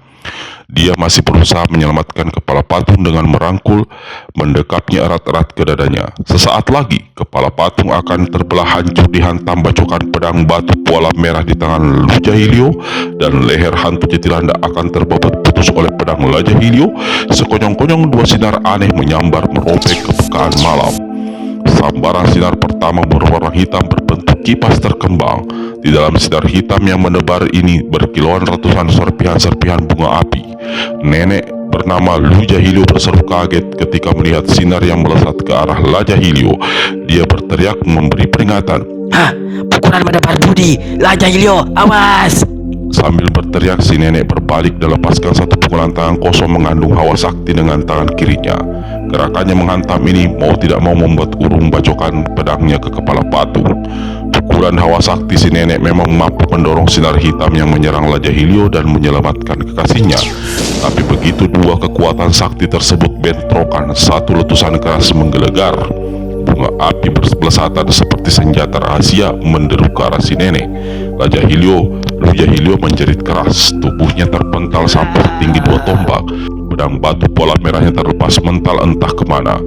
Dia masih berusaha menyelamatkan kepala patung dengan merangkul, mendekapnya erat-erat ke dadanya. Sesaat lagi, kepala patung akan terbelah hancur dihantam bacokan pedang batu pola merah di tangan Lujahilio, dan leher hantu Jatilanda akan terbabat putus oleh pedang Lajahilio. Sekonyong-konyong dua sinar aneh menyambar merobek kepekaan malam. Sambaran sinar pertama berwarna hitam berbentuk kipas terkembang. Di dalam sinar hitam yang menebar ini berkilauan ratusan serpihan-serpihan bunga api. Nenek bernama Lujahilio berseru kaget ketika melihat sinar yang melesat ke arah Lajahilio. Dia berteriak memberi peringatan. Hah, pukulan menebar budi. Lajahilio, awas! Sambil berteriak, si nenek berbalik dan lepaskan satu pukulan tangan kosong mengandung hawa sakti dengan tangan kirinya. Gerakannya menghantam ini mau tidak mau membuat urung bacokan pedangnya ke kepala patung. Pukulan hawa sakti si nenek memang mampu mendorong sinar hitam yang menyerang Lajahilio dan menyelamatkan kekasihnya. Tapi begitu dua kekuatan sakti tersebut bentrokan, satu letusan keras menggelegar. Bunga api bersebelasan seperti senjata rahasia menderu ke arah si nenek. Lujahilio menjerit keras, tubuhnya terpental sampai tinggi 2 tombak. Pedang batu pola merahnya terlepas mental entah kemana.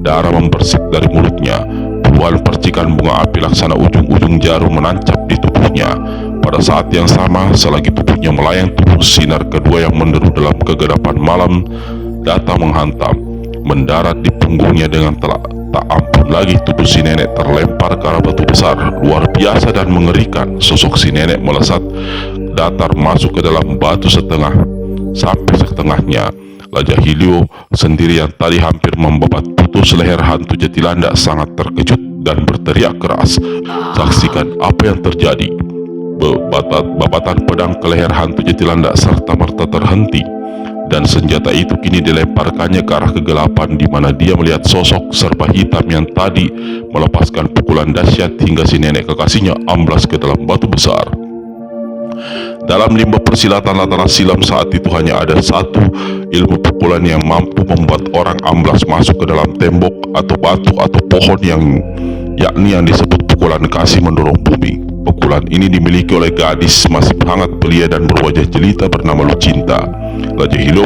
Darah membersih dari mulutnya. Puluhan percikan bunga api laksana ujung-ujung jarum menancap di tubuhnya. Pada saat yang sama, selagi tubuhnya melayang terus, sinar kedua yang menderu dalam kegelapan malam datang menghantam, mendarat di punggungnya dengan telak. Tak ampun lagi, tubuh si nenek terlempar ke arah batu besar. Luar biasa dan mengerikan, sosok si nenek melesat datar masuk ke dalam batu setengah sampai setengahnya. Lajahilio sendiri yang tadi hampir membabat putus leher hantu Jatilanda sangat terkejut dan berteriak keras. Saksikan apa yang terjadi. Babatan pedang ke leher hantu Jatilanda serta-merta terhenti, dan senjata itu kini dilemparkannya ke arah kegelapan, di mana dia melihat sosok serba hitam yang tadi melepaskan pukulan dahsyat hingga si nenek kekasihnya amblas ke dalam batu besar. Dalam limbah persilatan Latana Silam saat itu hanya ada satu ilmu pukulan yang mampu membuat orang amblas masuk ke dalam tembok atau batu atau pohon, yakni yang disebut pukulan kasih mendorong bumi. Pukulan ini dimiliki oleh gadis masih hangat belia dan berwajah jelita bernama Lucinta. Lajahilio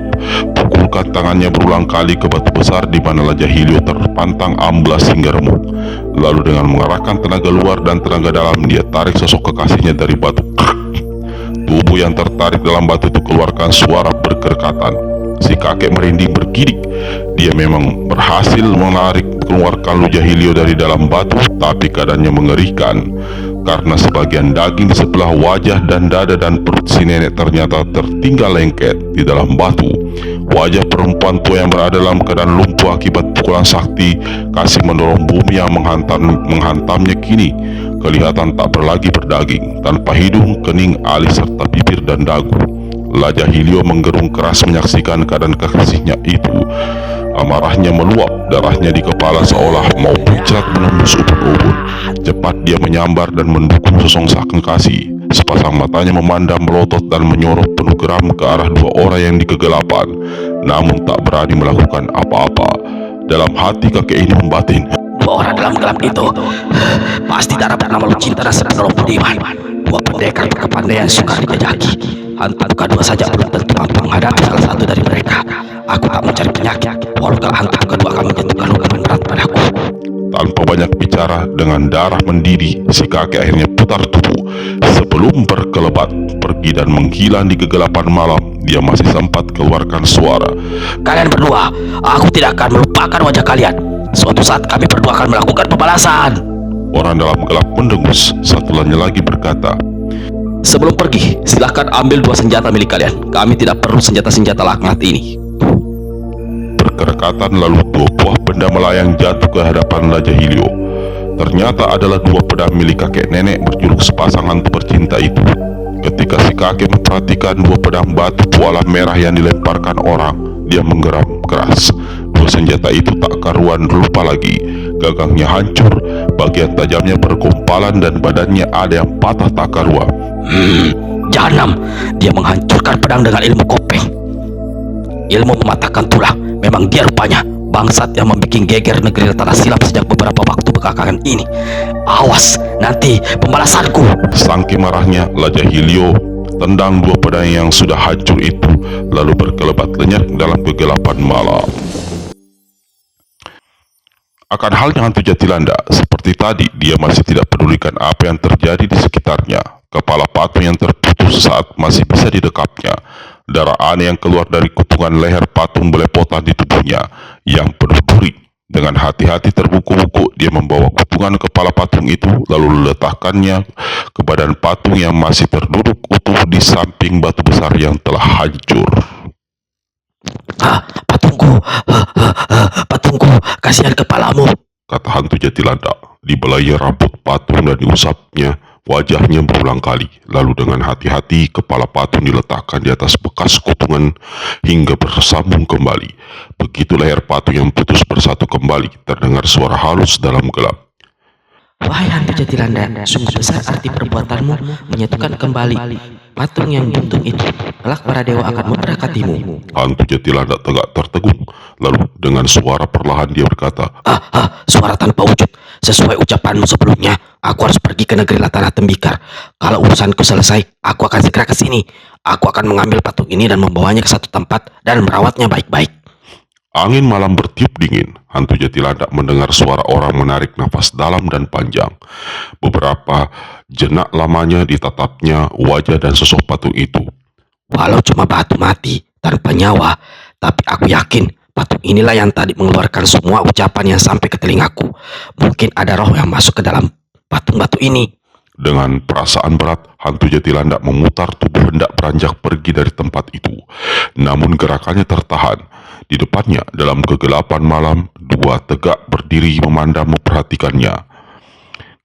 pukulkan tangannya berulang kali ke batu besar, di mana Lajahilio terpantang amblas hingga remuk. Lalu dengan mengarahkan tenaga luar dan tenaga dalam, dia tarik sosok kekasihnya dari batu. Tubuh yang tertarik dalam batu itu keluarkan suara berkerekatan. Si kakek merinding bergidik. Dia memang berhasil mengeluarkan Lujahilio dari dalam batu, tapi keadaannya mengerikan. Karena sebagian daging di sebelah wajah dan dada dan perut si nenek ternyata tertinggal lengket di dalam batu. Wajah perempuan tua yang berada dalam keadaan lumpuh akibat pukulan sakti kasih mendorong bumi yang menghantamnya kini kelihatan tak berlagi berdaging, tanpa hidung, kening, alis serta bibir dan dagu. Lajahilio menggerung keras menyaksikan keadaan kekasihnya itu. Amarahnya meluap, darahnya di kepala seolah mau muncrat menembus ubun-ubun. Cepat dia menyambar dan mendukung sosok sang kekasih. Sepasang matanya memandang melotot dan menyorot penuh geram ke arah dua orang yang di kegelapan, namun tak berani melakukan apa-apa. Dalam hati kakek ini membatin, Dua orang dalam gelap itu pasti darah bernama Lucinta dan Sedang Budiman. Dua pendekar berkepandaian sukar dijajaki. Hantu kedua saja belum tentu mampu menghadapi salah satu dari mereka. Aku tak mencari penyakit, walau hantu kedua akan menjatuhkan hukuman berat padaku. tanpa banyak bicara, dengan darah mendidih, si kakek akhirnya putar tubuh. Sebelum berkelebat pergi dan menghilang di kegelapan malam, dia masih sempat keluarkan suara. Kalian berdua, aku tidak akan melupakan wajah kalian. Suatu saat kami berdua akan melakukan pembalasan. Orang dalam gelap mendengus. Satulannya lagi berkata, Sebelum pergi, silahkan ambil dua senjata milik kalian. Kami tidak perlu senjata-senjata laknat ini. berkerekatan lalu dua buah benda melayang jatuh ke hadapan Lajahilio. Ternyata adalah dua pedang milik kakek nenek berjuluk sepasang hantu bercinta itu. Ketika si kakek memperhatikan dua pedang batu puala merah yang dilemparkan orang, dia menggeram keras. Dua senjata itu tak karuan lupa lagi. Gagangnya hancur, bagian tajamnya bergumpalan dan badannya ada yang patah tak karuan. Jahanam, dia menghancurkan pedang dengan ilmu kopeng. Ilmu mematahkan tulang, memang dia rupanya bangsat yang membuat geger negeri Latana Silam sejak beberapa waktu belakangan ini. Awas, nanti pembalasanku. Saking marahnya, Lajahilio tendang dua pedang yang sudah hancur itu, lalu berkelebat lenyap dalam kegelapan malam. Akan halnya hantu Jatilanda, seperti tadi, dia masih tidak pedulikan apa yang terjadi di sekitarnya. Kepala patung yang terputus saat masih bisa didekapnya. Darah aneh yang keluar dari kutungan leher patung belepotan di tubuhnya yang penuh duri. Dengan hati-hati terbuku-buku, dia membawa kutungan kepala patung itu, lalu letakkannya ke badan patung yang masih terduduk utuh di samping batu besar yang telah hancur. Patungku, patungku, kasihan kepalamu, Kata hantu Jatilanda. Dibelai rambut patung dan diusapnya wajahnya berulang kali. Lalu dengan hati-hati kepala patung diletakkan di atas bekas kutungan hingga bersambung kembali. Begitu leher patung yang putus bersatu kembali, terdengar suara halus dalam gelap. Wahai hantu Jatilanda, sungguh besar arti perbuatanmu menyatukan kembali patung yang buntung itu. Kelak para dewa akan memberkatimu. Hantu Jatilanda tegak tertegun. Lalu dengan suara perlahan dia berkata, Suara tanpa wujud. Sesuai ucapanmu sebelumnya, aku harus pergi ke negeri Latana Tembikar. Kalau urusanku selesai, aku akan segera ke sini. Aku akan mengambil patung ini dan membawanya ke satu tempat dan merawatnya baik-baik. Angin malam bertiup dingin. Hantu Jatilanda mendengar suara orang menarik nafas dalam dan panjang. Beberapa jenak lamanya ditatapnya wajah dan sosok patung itu. Walau cuma batu mati tanpa nyawa, tapi aku yakin patung inilah yang tadi mengeluarkan semua ucapan yang sampai ke telingaku. Mungkin ada roh yang masuk ke dalam patung batu ini. Dengan perasaan berat, hantu Jatilanda memutar tubuh hendak beranjak pergi dari tempat itu. Namun gerakannya tertahan. Di depannya, dalam kegelapan malam, dua tegak berdiri memandang memperhatikannya.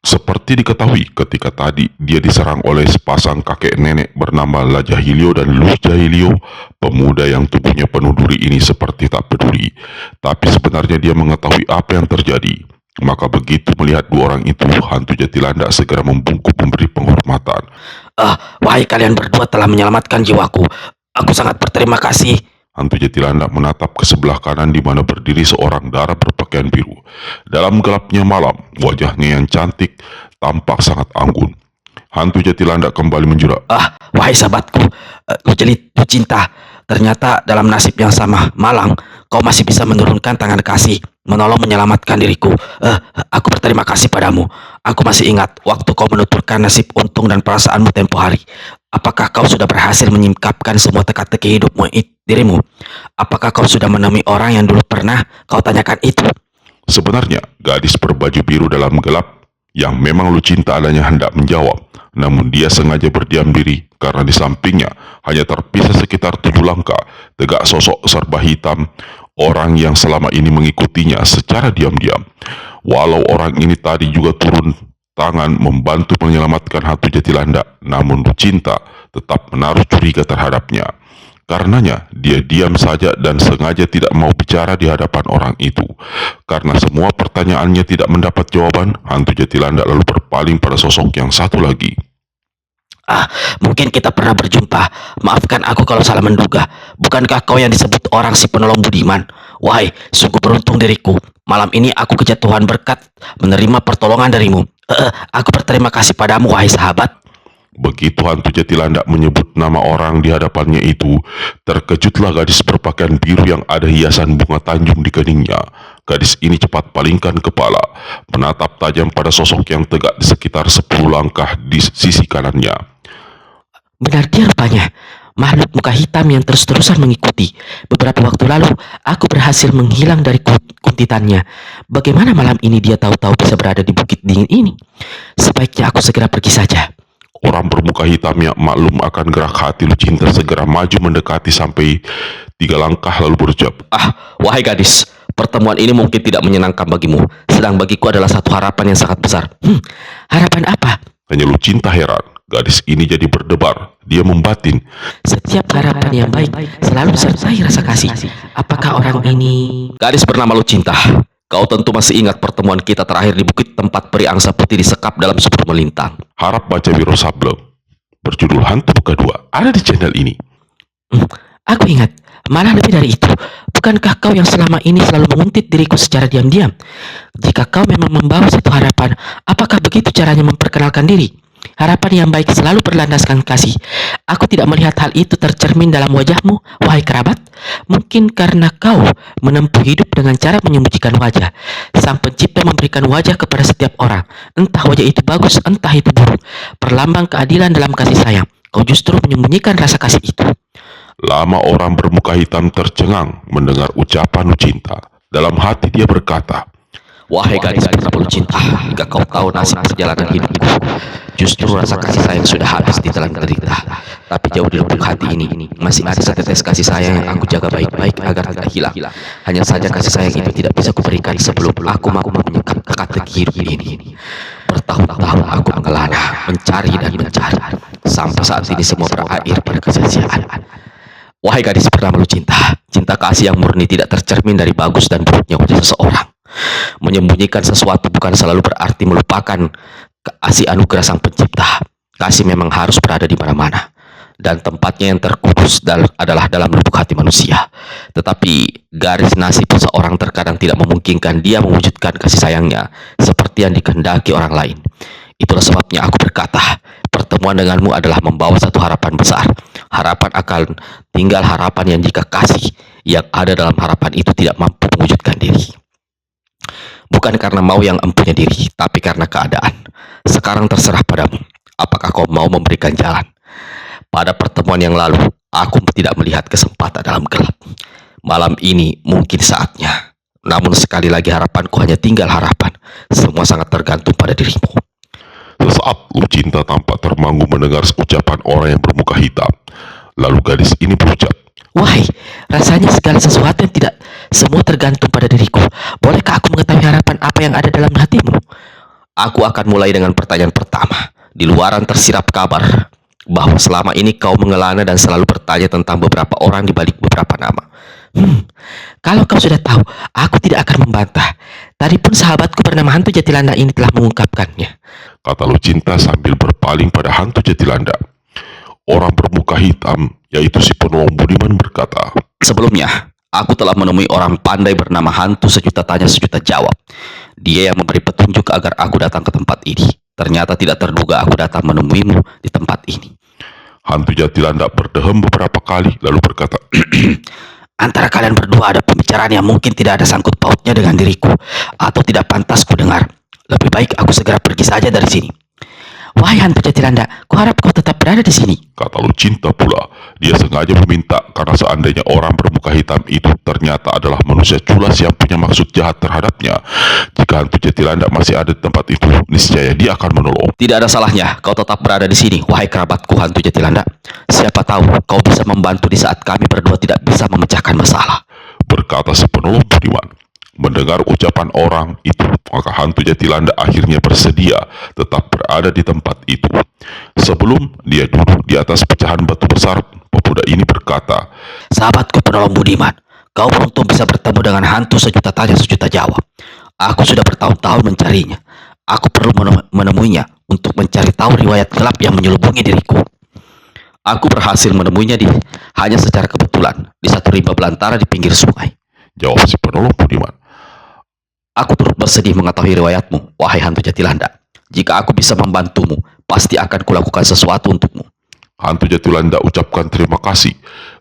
Seperti diketahui ketika tadi dia diserang oleh sepasang kakek nenek bernama Lajahilio dan Lujahilio, pemuda yang tubuhnya penuh duri ini seperti tak peduli. Tapi sebenarnya dia mengetahui apa yang terjadi. Maka begitu melihat dua orang itu, hantu Jatilanda segera membungkuk memberi penghormatan. Wahai kalian berdua telah menyelamatkan jiwaku. Aku sangat berterima kasih. Hantu Jatilanda menatap ke sebelah kanan di mana berdiri seorang dara berpakaian biru. Dalam gelapnya malam, wajahnya yang cantik tampak sangat anggun. Hantu Jatilanda kembali menjura. Wahai sahabatku, Lucinta, ternyata dalam nasib yang sama malang, kau masih bisa menurunkan tangan kasih, menolong menyelamatkan diriku. Aku berterima kasih padamu. Aku masih ingat waktu kau menuturkan nasib untung dan perasaanmu tempo hari. Apakah kau sudah berhasil menyingkapkan semua teka-teki hidupmu dirimu? Apakah kau sudah menemui orang yang dulu pernah kau tanyakan itu? Sebenarnya, gadis berbaju biru dalam gelap yang memang Lucinta adanya hendak menjawab. Namun dia sengaja berdiam diri karena di sampingnya hanya terpisah sekitar 7 langkah tegak sosok serba hitam, orang yang selama ini mengikutinya secara diam-diam. Walau orang ini tadi juga turun tangan membantu menyelamatkan hantu Jatilanda, namun Lucinta tetap menaruh curiga terhadapnya. Karenanya, dia diam saja dan sengaja tidak mau bicara di hadapan orang itu. Karena semua pertanyaannya tidak mendapat jawaban, hantu Jatilanda lalu berpaling pada sosok yang satu lagi. Mungkin kita pernah berjumpa. Maafkan aku kalau salah menduga. Bukankah kau yang disebut orang si penolong budiman? Wahai, sungguh beruntung diriku. Malam ini aku kejatuhan berkat menerima pertolongan darimu. Aku berterima kasih padamu, wahai sahabat. Begitu hantu Jatilanda menyebut nama orang di hadapannya itu, terkejutlah gadis berpakaian biru yang ada hiasan bunga tanjung di keningnya. Gadis ini cepat palingkan kepala, menatap tajam pada sosok yang tegak di sekitar 10 langkah di sisi kanannya. Benar dia rupanya, makhluk muka hitam yang terus-terusan mengikuti. Beberapa waktu lalu, aku berhasil menghilang dari kuntitannya. Bagaimana malam ini dia tahu-tahu bisa berada di bukit dingin ini? Sebaiknya aku segera pergi saja. Orang bermuka hitam yang maklum akan gerak hati Lucinta segera maju mendekati sampai 3 langkah lalu berucap, Wahai gadis, pertemuan ini mungkin tidak menyenangkan bagimu. Sedang bagiku adalah satu harapan yang sangat besar. Harapan apa? Hanya Lucinta heran. Gadis ini jadi berdebar. Dia membatin. Setiap harapan yang baik selalu disertai rasa kasih. Apakah orang ini... Gadis bernama Lucinta, kau tentu masih ingat pertemuan kita terakhir di bukit tempat peri angsa putih disekap dalam sumur melintang. Harap baca Wiro Sableng berjudul Hantu Muka 2 ada di channel ini. Aku ingat, malah lebih dari itu. Bukankah kau yang selama ini selalu menguntit diriku secara diam-diam? Jika kau memang membawa satu harapan, apakah begitu caranya memperkenalkan diri? Harapan yang baik selalu berlandaskan kasih. Aku tidak melihat hal itu tercermin dalam wajahmu, wahai kerabat. Mungkin karena kau menempuh hidup dengan cara menyembunyikan wajah. Sang Pencipta memberikan wajah kepada setiap orang. Entah wajah itu bagus, entah itu buruk. Perlambang keadilan dalam kasih sayang. Kau justru menyembunyikan rasa kasih itu. Lama orang bermuka hitam tercengang mendengar ucapan Lucinta. Dalam hati dia berkata, Wahai gadis bernama Lucinta, jika kau tahu nasib perjalanan hidupku, justru rasa kasih sayang sudah habis ditelan derita. Tapi jauh di lubuk hati ini, masih ada setetes kasih sayang yang aku jaga baik-baik agar tidak hilang. Hanya saja kasih sayang itu tidak bisa kuberikan sebelum aku mampu menyekap teka-teki hidup ini. Bertahun-tahun aku mengelana, mencari dan mencari, sampai saat ini semua berakhir pada kesia-siaan. Wahai gadis bernama Lucinta, cinta kasih yang murni tidak tercermin dari bagus dan buruknya wajah seseorang. Menyembunyikan sesuatu bukan selalu berarti melupakan kasih anugerah Sang Pencipta. Kasih memang harus berada di mana-mana, dan tempatnya yang terkudus adalah dalam lubuk hati manusia. Tetapi garis nasib seseorang terkadang tidak memungkinkan dia mewujudkan kasih sayangnya seperti yang dikehendaki orang lain. Itulah sebabnya aku berkata, pertemuan denganmu adalah membawa satu harapan besar. Harapan akan tinggal harapan yang jika kasih yang ada dalam harapan itu tidak mampu mewujudkan diri. Bukan karena mau yang empunya diri, tapi karena keadaan. Sekarang terserah padamu, apakah kau mau memberikan jalan. Pada pertemuan yang lalu, aku tidak melihat kesempatan dalam gelap. Malam ini mungkin saatnya. Namun sekali lagi harapanku hanya tinggal harapan. Semua sangat tergantung pada dirimu. sesaat Lucinta tampak termangu mendengar ucapan orang yang bermuka hitam. Lalu gadis ini berucap, Wahai, rasanya segala sesuatu yang tidak semua tergantung pada diriku. Bolehkah aku mengetahui harapan apa yang ada dalam hatimu? Aku akan mulai dengan pertanyaan pertama. Di luaran tersirap kabar bahwa selama ini kau mengelana dan selalu bertanya tentang beberapa orang di balik beberapa nama. Kalau kau sudah tahu, aku tidak akan membantah. Tadi pun sahabatku bernama Hantu Jatilanda ini telah mengungkapkannya. kata Lucinta sambil berpaling pada hantu Jatilanda. Orang bermuka hitam, yaitu si penolong budiman berkata, Sebelumnya, aku telah menemui orang pandai bernama Hantu Sejuta Tanya Sejuta Jawab. Dia yang memberi petunjuk agar aku datang ke tempat ini. Ternyata tidak terduga aku datang menemuimu di tempat ini. hantu Jatilanda berdehem beberapa kali lalu berkata, Antara kalian berdua ada pembicaraan yang mungkin tidak ada sangkut pautnya dengan diriku, atau tidak pantas ku dengar. Lebih baik aku segera pergi saja dari sini. Wahai Hantu Jatilanda, kuharap kau tetap berada di sini. kata Lucinta pula. Dia sengaja meminta karena seandainya orang bermuka hitam itu ternyata adalah manusia culas yang punya maksud jahat terhadapnya. Jika hantu Jatilanda masih ada di tempat itu, niscaya dia akan menolong. Tidak ada salahnya kau tetap berada di sini, wahai kerabatku Hantu Jatilanda. Siapa tahu kau bisa membantu di saat kami berdua tidak bisa memecahkan masalah. Berkata si penolong budiman. Mendengar ucapan orang itu, maka hantu Jatilanda akhirnya bersedia tetap berada di tempat itu. Sebelum dia duduk di atas pecahan batu besar, pemuda ini berkata, Sahabatku penolong budiman, kau beruntung bisa bertemu dengan Hantu Sejuta Tanya Sejuta Jawab. Aku sudah bertahun-tahun mencarinya. Aku perlu menemuinya untuk mencari tahu riwayat gelap yang menyelubungi diriku. Aku berhasil menemuinya hanya secara kebetulan di satu rimba belantara di pinggir sungai. jawab si penolong budiman. Aku turut bersedih mengetahui riwayatmu, wahai Hantu Jatilanda. Jika aku bisa membantumu, pasti akan kulakukan sesuatu untukmu. Hantu Jatilanda ucapkan terima kasih,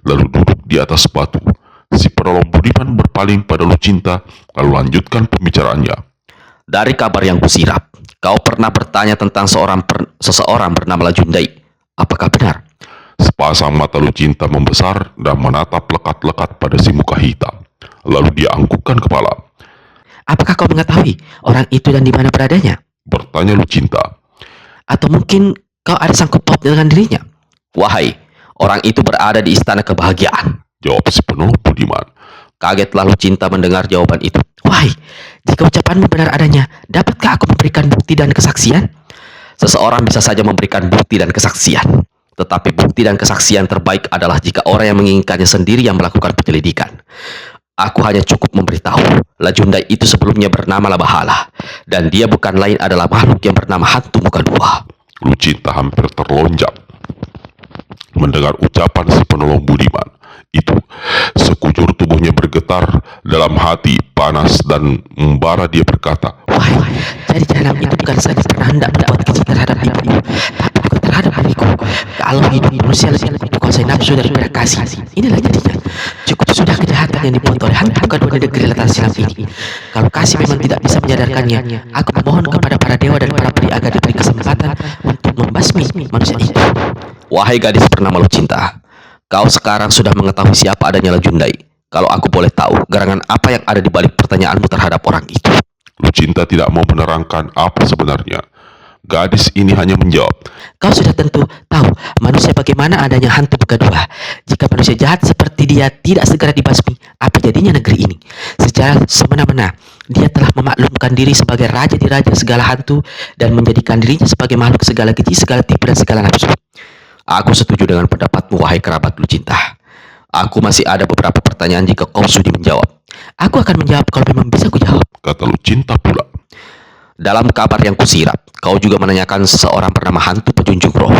lalu duduk di atas batu. Si penolong budiman berpaling pada Lucinta, lalu lanjutkan pembicaraannya. Dari kabar yang kusirap, kau pernah bertanya tentang seseorang bernama Lajundai. Apakah benar? Sepasang mata Lucinta membesar dan menatap lekat-lekat pada si muka hitam. Lalu dia anggukkan kepala. Apakah kau mengetahui orang itu dan di mana beradanya? Bertanya Lucinta. Atau mungkin kau ada sangkut paut dengan dirinya? Wahai, orang itu berada di istana kebahagiaan. Jawab si penolong budiman. Kagetlah Lucinta mendengar jawaban itu. Wahai, jika ucapanmu benar adanya, dapatkah aku memberikan bukti dan kesaksian? Seseorang bisa saja memberikan bukti dan kesaksian. Tetapi bukti dan kesaksian terbaik adalah jika orang yang menginginkannya sendiri yang melakukan penyelidikan. Aku hanya cukup memberitahu, Lajundai itu sebelumnya bernama Labahala, dan dia bukan lain adalah makhluk yang bernama Hantu Muka Dua. Lucinta hampir terlonjak mendengar ucapan si penolong budiman itu. Sekujur tubuhnya bergetar, dalam hati panas dan membara dia berkata, Wahai, jadi jalan itu bukan saja pernah hendak berbuat keji terhadap ibumu, tapi kalau hidup manusia lebih dikuasai nafsu daripada kasih. Inilah jadinya. Cukup sudah kejahatan yang dibuat oleh hantu kedua negeri letak silam ini. Kalau kasih memang tidak bisa menyadarkannya, aku memohon kepada para dewa dan para peri agar diberi kesempatan untuk membasmi manusia itu. Wahai gadis bernama Lucinta, kau sekarang sudah mengetahui siapa adanya Lejundai. Kalau aku boleh tahu, gerangan apa yang ada di balik pertanyaanmu terhadap orang itu? Lucinta tidak mau menerangkan apa sebenarnya. Gadis ini hanya menjawab, Kau sudah tentu tahu manusia bagaimana adanya hantu kedua. Jika manusia jahat seperti dia tidak segera dibasmi, apa jadinya negeri ini? Secara semena-mena, dia telah memaklumkan diri sebagai raja di raja segala hantu dan menjadikan dirinya sebagai makhluk segala keji, segala tipu dan segala nafsu. Aku setuju dengan pendapatmu, wahai kerabat Lucinta. Aku masih ada beberapa pertanyaan jika kau sudi menjawab. Aku akan menjawab kalau memang bisa kujawab. kata Lucinta pula. Dalam kabar yang kusirap, kau juga menanyakan seseorang bernama hantu penjunjung roh.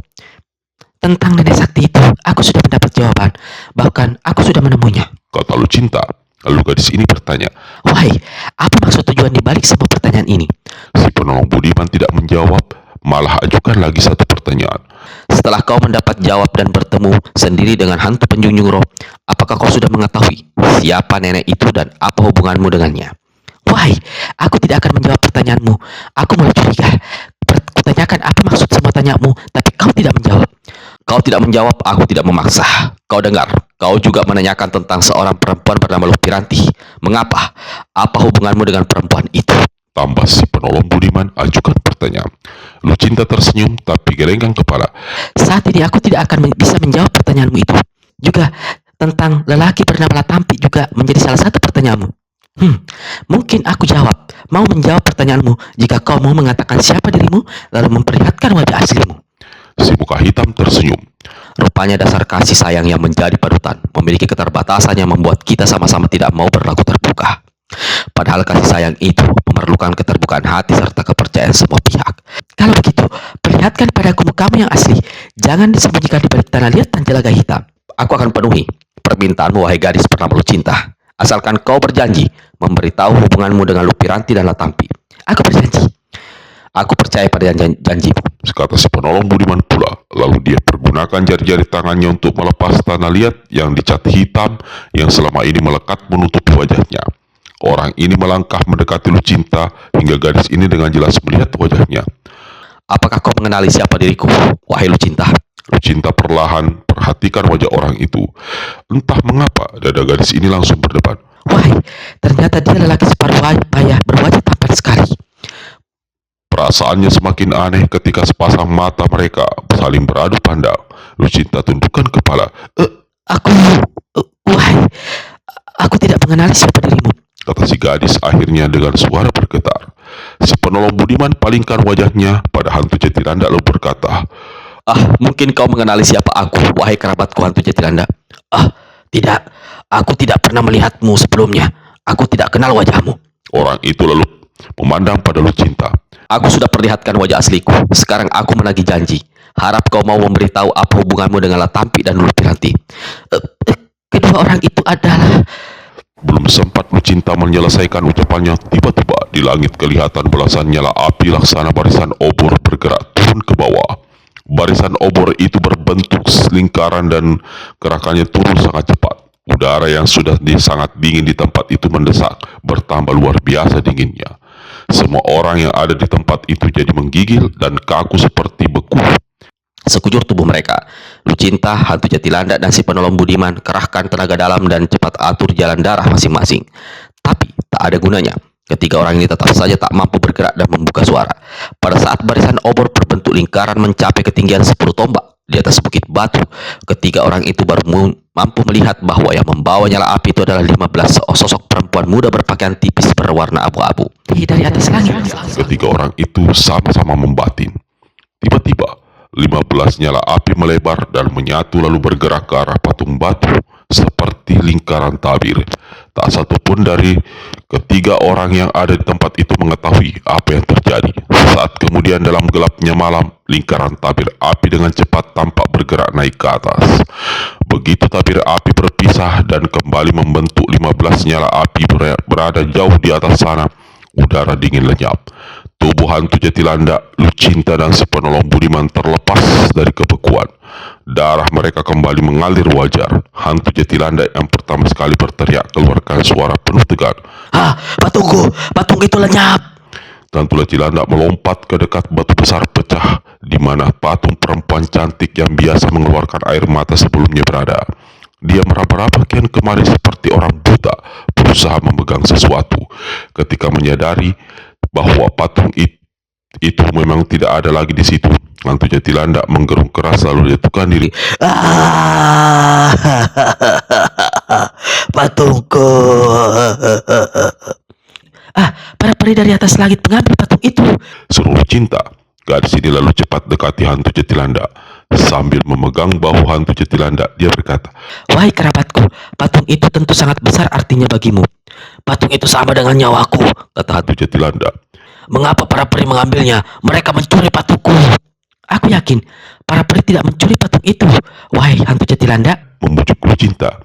Tentang nenek sakti itu, aku sudah mendapat jawaban. Bahkan aku sudah menemuinya. Kata Lucinta. Lalu gadis ini bertanya. Wahai, apa maksud tujuan dibalik semua pertanyaan ini? Si penolong budiman tidak menjawab, malah ajukan lagi satu pertanyaan. Setelah kau mendapat jawab dan bertemu sendiri dengan hantu penjunjung roh, apakah kau sudah mengetahui siapa nenek itu dan apa hubunganmu dengannya? Wahai, aku tidak akan menjawab pertanyaanmu. Aku mulai curiga. Kutanyakan apa maksud semua tanyamu, tapi kau tidak menjawab. Kau tidak menjawab, aku tidak memaksa. Kau dengar, kau juga menanyakan tentang seorang perempuan bernama Lupiranti. Mengapa? Apa hubunganmu dengan perempuan itu? Tambah si penolong budiman ajukan pertanyaan. Lucinta tersenyum tapi gelenggang kepala. Saat ini aku tidak akan bisa menjawab pertanyaanmu itu. Juga tentang lelaki bernama Latampi juga menjadi salah satu pertanyaanmu. Mungkin aku jawab. Mau menjawab pertanyaanmu jika kau mau mengatakan siapa dirimu lalu memperlihatkan wajah aslimu. Si muka hitam tersenyum. Rupanya dasar kasih sayang yang menjadi panutan memiliki keterbatasan yang membuat kita sama-sama tidak mau berlaku terbuka. Padahal kasih sayang itu memerlukan keterbukaan hati serta kepercayaan semua pihak. Kalau begitu, perlihatkan padaku mukamu yang asli. Jangan disembunyikan di balik tanah liat dan jelaga hitam. Aku akan penuhi permintaanmu, wahai gadis bernama Lucinta. Asalkan kau berjanji memberitahu hubunganmu dengan Lupiranti dan Latampi. Aku berjanji. Aku percaya pada janjimu. Kata si penolong budiman pula. Lalu dia pergunakan jari-jari tangannya untuk melepas tanah liat yang dicat hitam yang selama ini melekat menutupi wajahnya. Orang ini melangkah mendekati Lucinta hingga gadis ini dengan jelas melihat wajahnya. Apakah kau mengenali siapa diriku, wahai Lucinta? Lucinta perlahan perhatikan wajah orang itu. Entah mengapa dada gadis ini langsung berdebar. Wahai, ternyata dia lelaki separuh payah berwajah tampan sekali. Perasaannya semakin aneh ketika sepasang mata mereka saling beradu pandang. Lucinta tundukkan kepala. Wahai, aku tidak mengenali siapa dirimu. Kata si gadis akhirnya dengan suara bergetar. Si penolong budiman palingkan wajahnya pada hantu Jatiranda lalu berkata, Mungkin kau mengenali siapa aku, wahai kerabatku hantu Jatiranda. Tidak. Aku tidak pernah melihatmu sebelumnya. Aku tidak kenal wajahmu. Orang itu lalu memandang pada Lucinta. Aku sudah perlihatkan wajah asliku. Sekarang aku menagih janji. Harap kau mau memberitahu apa hubunganmu dengan Latampi dan Lupiranti. Kedua orang itu adalah... Belum sempat Lucinta menyelesaikan ucapannya, tiba-tiba di langit kelihatan belasan nyala api laksana barisan obor bergerak turun ke bawah. Barisan obor itu berbentuk lingkaran dan gerakannya turun sangat cepat. Udara yang sudah sangat dingin di tempat itu mendesak, bertambah luar biasa dinginnya. Semua orang yang ada di tempat itu jadi menggigil dan kaku seperti beku. Sekujur tubuh mereka, Lucinta, hantu Jatilanda, dan si penolong budiman kerahkan tenaga dalam dan cepat atur jalan darah masing-masing. Tapi tak ada gunanya. Ketiga orang ini tetap saja tak mampu bergerak dan membuka suara. Pada saat barisan obor berbentuk lingkaran mencapai ketinggian 10 tombak di atas bukit batu, ketiga orang itu baru mampu melihat bahwa yang membawa nyala api itu adalah 15 sosok perempuan muda berpakaian tipis berwarna abu-abu. Dari atas langit. Ketiga orang itu sama-sama membatin. Tiba-tiba 15 nyala api melebar dan menyatu lalu bergerak ke arah patung batu seperti lingkaran tabir. Tak satu pun dari ketiga orang yang ada di tempat itu mengetahui apa yang terjadi. Saat kemudian dalam gelapnya malam, lingkaran tabir api dengan cepat tampak bergerak naik ke atas. Begitu tabir api berpisah dan kembali membentuk 15 nyala api berada jauh di atas sana, udara dingin lenyap. Tubuh hantu Jatilanda, Lucinta dan si penolong budiman terlepas dari kebekuan. Darah mereka kembali mengalir wajar. Hantu Jatilanda yang pertama sekali berteriak keluarkan suara penuh tegar. Ah, patungku, patung itu lenyap. Hantu Jatilanda melompat ke dekat batu besar pecah, di mana patung perempuan cantik yang biasa mengeluarkan air mata sebelumnya berada. Dia meraba-raba kian kemari seperti orang buta, berusaha memegang sesuatu. Ketika menyadari bahwa patung itu memang tidak ada lagi di situ, hantu Jatilanda menggerung keras lalu jatuhkan diri. Ah, patungku. Ah, para peri dari atas langit mengambil patung itu. Seru Cinta. Gadis ini lalu cepat dekati hantu Jatilanda. Sambil memegang bahu hantu Jatilanda, dia berkata, Wahai kerabatku, patung itu tentu sangat besar artinya bagimu. Patung itu sama dengan nyawaku, kata hantu. hantu Jatilanda. Mengapa para peri mengambilnya? Mereka mencuri patungku. Aku yakin para peri tidak mencuri patung itu. Wahai hantu Jatilanda, Membujuk Lucinta.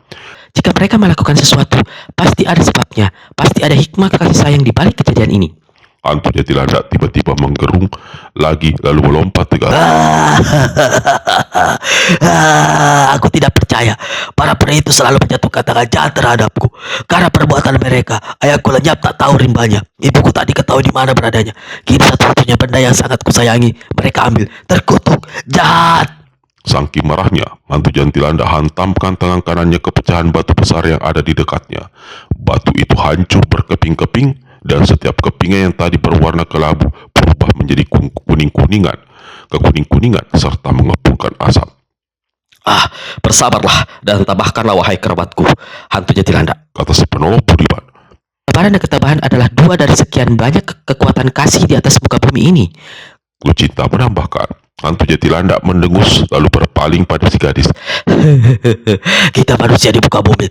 jika mereka melakukan sesuatu, pasti ada sebabnya. Pasti ada hikmah kasih sayang di balik kejadian ini. Hantu Jatilanda tiba-tiba menggerung lagi lalu melompat tegar. Aku tidak percaya. Para peri itu selalu menjatuhkan tangan jahat terhadapku. Karena perbuatan mereka, ayahku lenyap tak tahu rimbanya. Ibuku tak diketahui di mana beradanya. Kini satu-satunya benda yang sangat kusayangi, mereka ambil. Terkutuk, jahat. Saking marahnya, hantu Jatilanda hantamkan tangan kanannya ke pecahan batu besar yang ada di dekatnya. Batu itu hancur berkeping-keping, dan setiap kepingnya yang tadi berwarna kelabu berubah menjadi kekuning-kuningan serta mengepulkan asap. Ah, bersabarlah dan tabahkanlah wahai kerabatku, hantu Jatilanda. Kata si penolong budiman. Kesabaran dan ketabahan adalah dua dari sekian banyak kekuatan kasih di atas muka bumi ini. Lucinta menambahkan. Hantu Jatilanda mendengus lalu berpaling pada si gadis. Kita manusia di muka bumi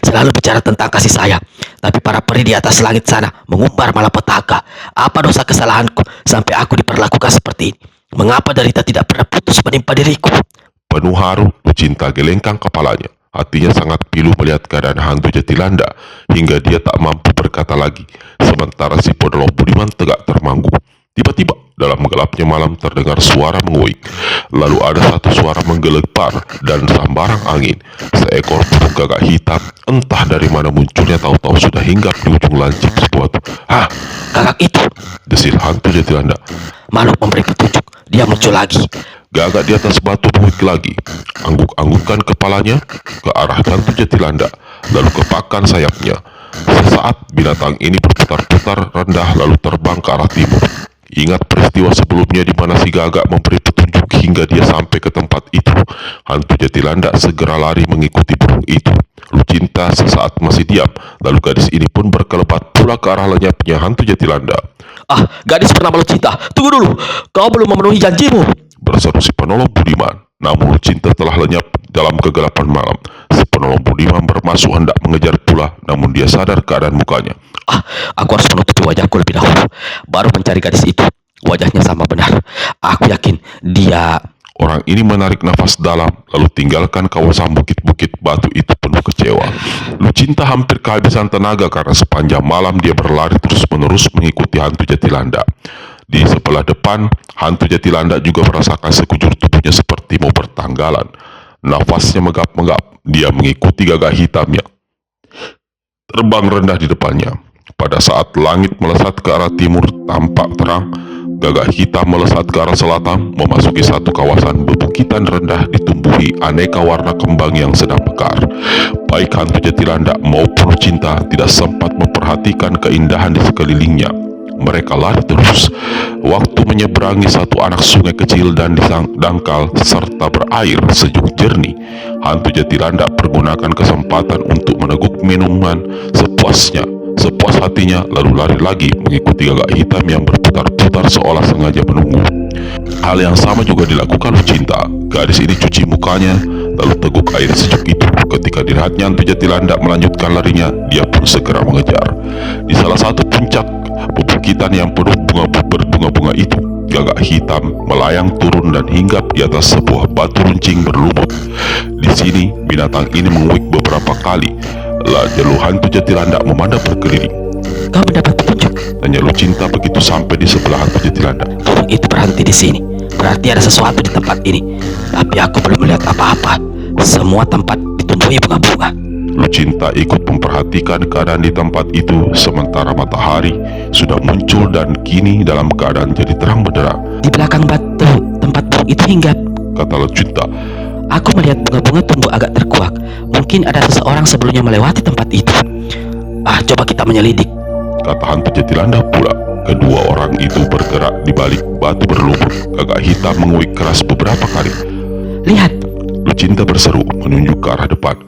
selalu bicara tentang kasih sayang, tapi para peri di atas langit sana mengumbar malapetaka. Apa dosa kesalahanku sampai aku diperlakukan seperti ini? Mengapa derita tidak pernah putus menimpa diriku? Penuh haru, Lucinta gelengkan kepalanya. Hatinya sangat pilu melihat keadaan hantu Jatilanda hingga dia tak mampu berkata lagi. Sementara si penolong budiman tegak termangu. Tiba-tiba dalam gelapnya malam terdengar suara menguik. Lalu ada satu suara menggelepar dan sambaran angin. Seekor burung gagak hitam entah dari mana munculnya tahu-tahu sudah hinggap di ujung lancip sebuah Hah, gagak itu desil hantu Jatilanda. makhluk memberi petunjuk. Dia muncul lagi. Gagak di atas batu menguik lagi. Angguk-anggukkan kepalanya ke arah hantu Jatilanda, lalu kepakkan sayapnya. Sesaat binatang ini berputar-putar rendah lalu terbang ke arah timur. Ingat peristiwa sebelumnya di mana si Gagak memberi petunjuk hingga dia sampai ke tempat itu. Hantu Jatilanda segera lari mengikuti burung itu. Lucinta sesaat masih diam, lalu gadis ini pun berkelebat pula ke arah lenyapnya hantu Jatilanda. Ah, gadis bernama Lucinta, tunggu dulu, kau belum memenuhi janjimu. Berseru si penolong budiman. Namun Lucinta telah lenyap dalam kegelapan malam. Si penolong budiman bermaksud hendak mengejar pula, namun dia sadar keadaan mukanya. Ah, aku harus menutupi wajahku lebih dahulu, baru mencari gadis itu. Wajahnya sama benar. Aku yakin dia... Orang ini menarik nafas dalam, lalu tinggalkan kawasan bukit-bukit batu itu penuh kecewa. Lucinta hampir kehabisan tenaga karena sepanjang malam dia berlari terus-menerus mengikuti hantu Jatilanda. Di sebelah depan, hantu Jatilanda juga merasakan sekujur tubuhnya seperti mau bertanggalan. Nafasnya megap-megap, dia mengikuti gagak hitamnya. Terbang rendah di depannya. Pada saat langit melesat ke arah timur tampak terang, gagak hitam melesat ke arah selatan, memasuki satu kawasan bebukitan rendah ditumbuhi aneka warna kembang yang sedang mekar. Baik hantu Jatilanda maupun Lucinta tidak sempat memperhatikan keindahan di sekelilingnya. Mereka lari terus. Waktu menyeberangi satu anak sungai kecil dan dangkal serta berair sejuk jernih. Hantu Jatilanda pergunakan kesempatan untuk meneguk minuman sepuasnya, sepuas hatinya, lalu lari lagi mengikuti gagak hitam yang berputar-putar seolah sengaja menunggu. Hal yang sama juga dilakukan Lucinta. Gadis ini cuci mukanya, lalu teguk air sejuk itu. Ketika dilihatnya hantu Jatilanda melanjutkan larinya, dia pun segera mengejar. Di salah satu puncak bebukitan yang penuh berbunga-bunga itu, gagak hitam melayang turun dan hinggap di atas sebuah batu runcing berlumut. Di sini binatang ini menguik beberapa kali. Lalu hantu Jatilanda memandang berkeliling. Kau mendapat petunjuk. Tanya Lucinta begitu sampai di sebelah hantu Jatilanda. Burung itu berhenti di sini. Berarti ada sesuatu di tempat ini. Tapi aku belum melihat apa-apa. Semua tempat ditumbuhi bunga-bunga. Lucinta ikut memperhatikan keadaan di tempat itu sementara matahari sudah muncul dan kini dalam keadaan jadi terang benderang. Di belakang batu tempat burung itu hinggap, Kata Lucinta, aku melihat bunga-bunga tumbuh agak terkuak. Mungkin ada seseorang sebelumnya melewati tempat itu. Coba kita menyelidik. kata hantu Jatilanda pula. Kedua orang itu bergerak di balik batu berlubang. Gagak hitam menguik keras beberapa kali. Lihat, Lucinta berseru menunjuk ke arah depan.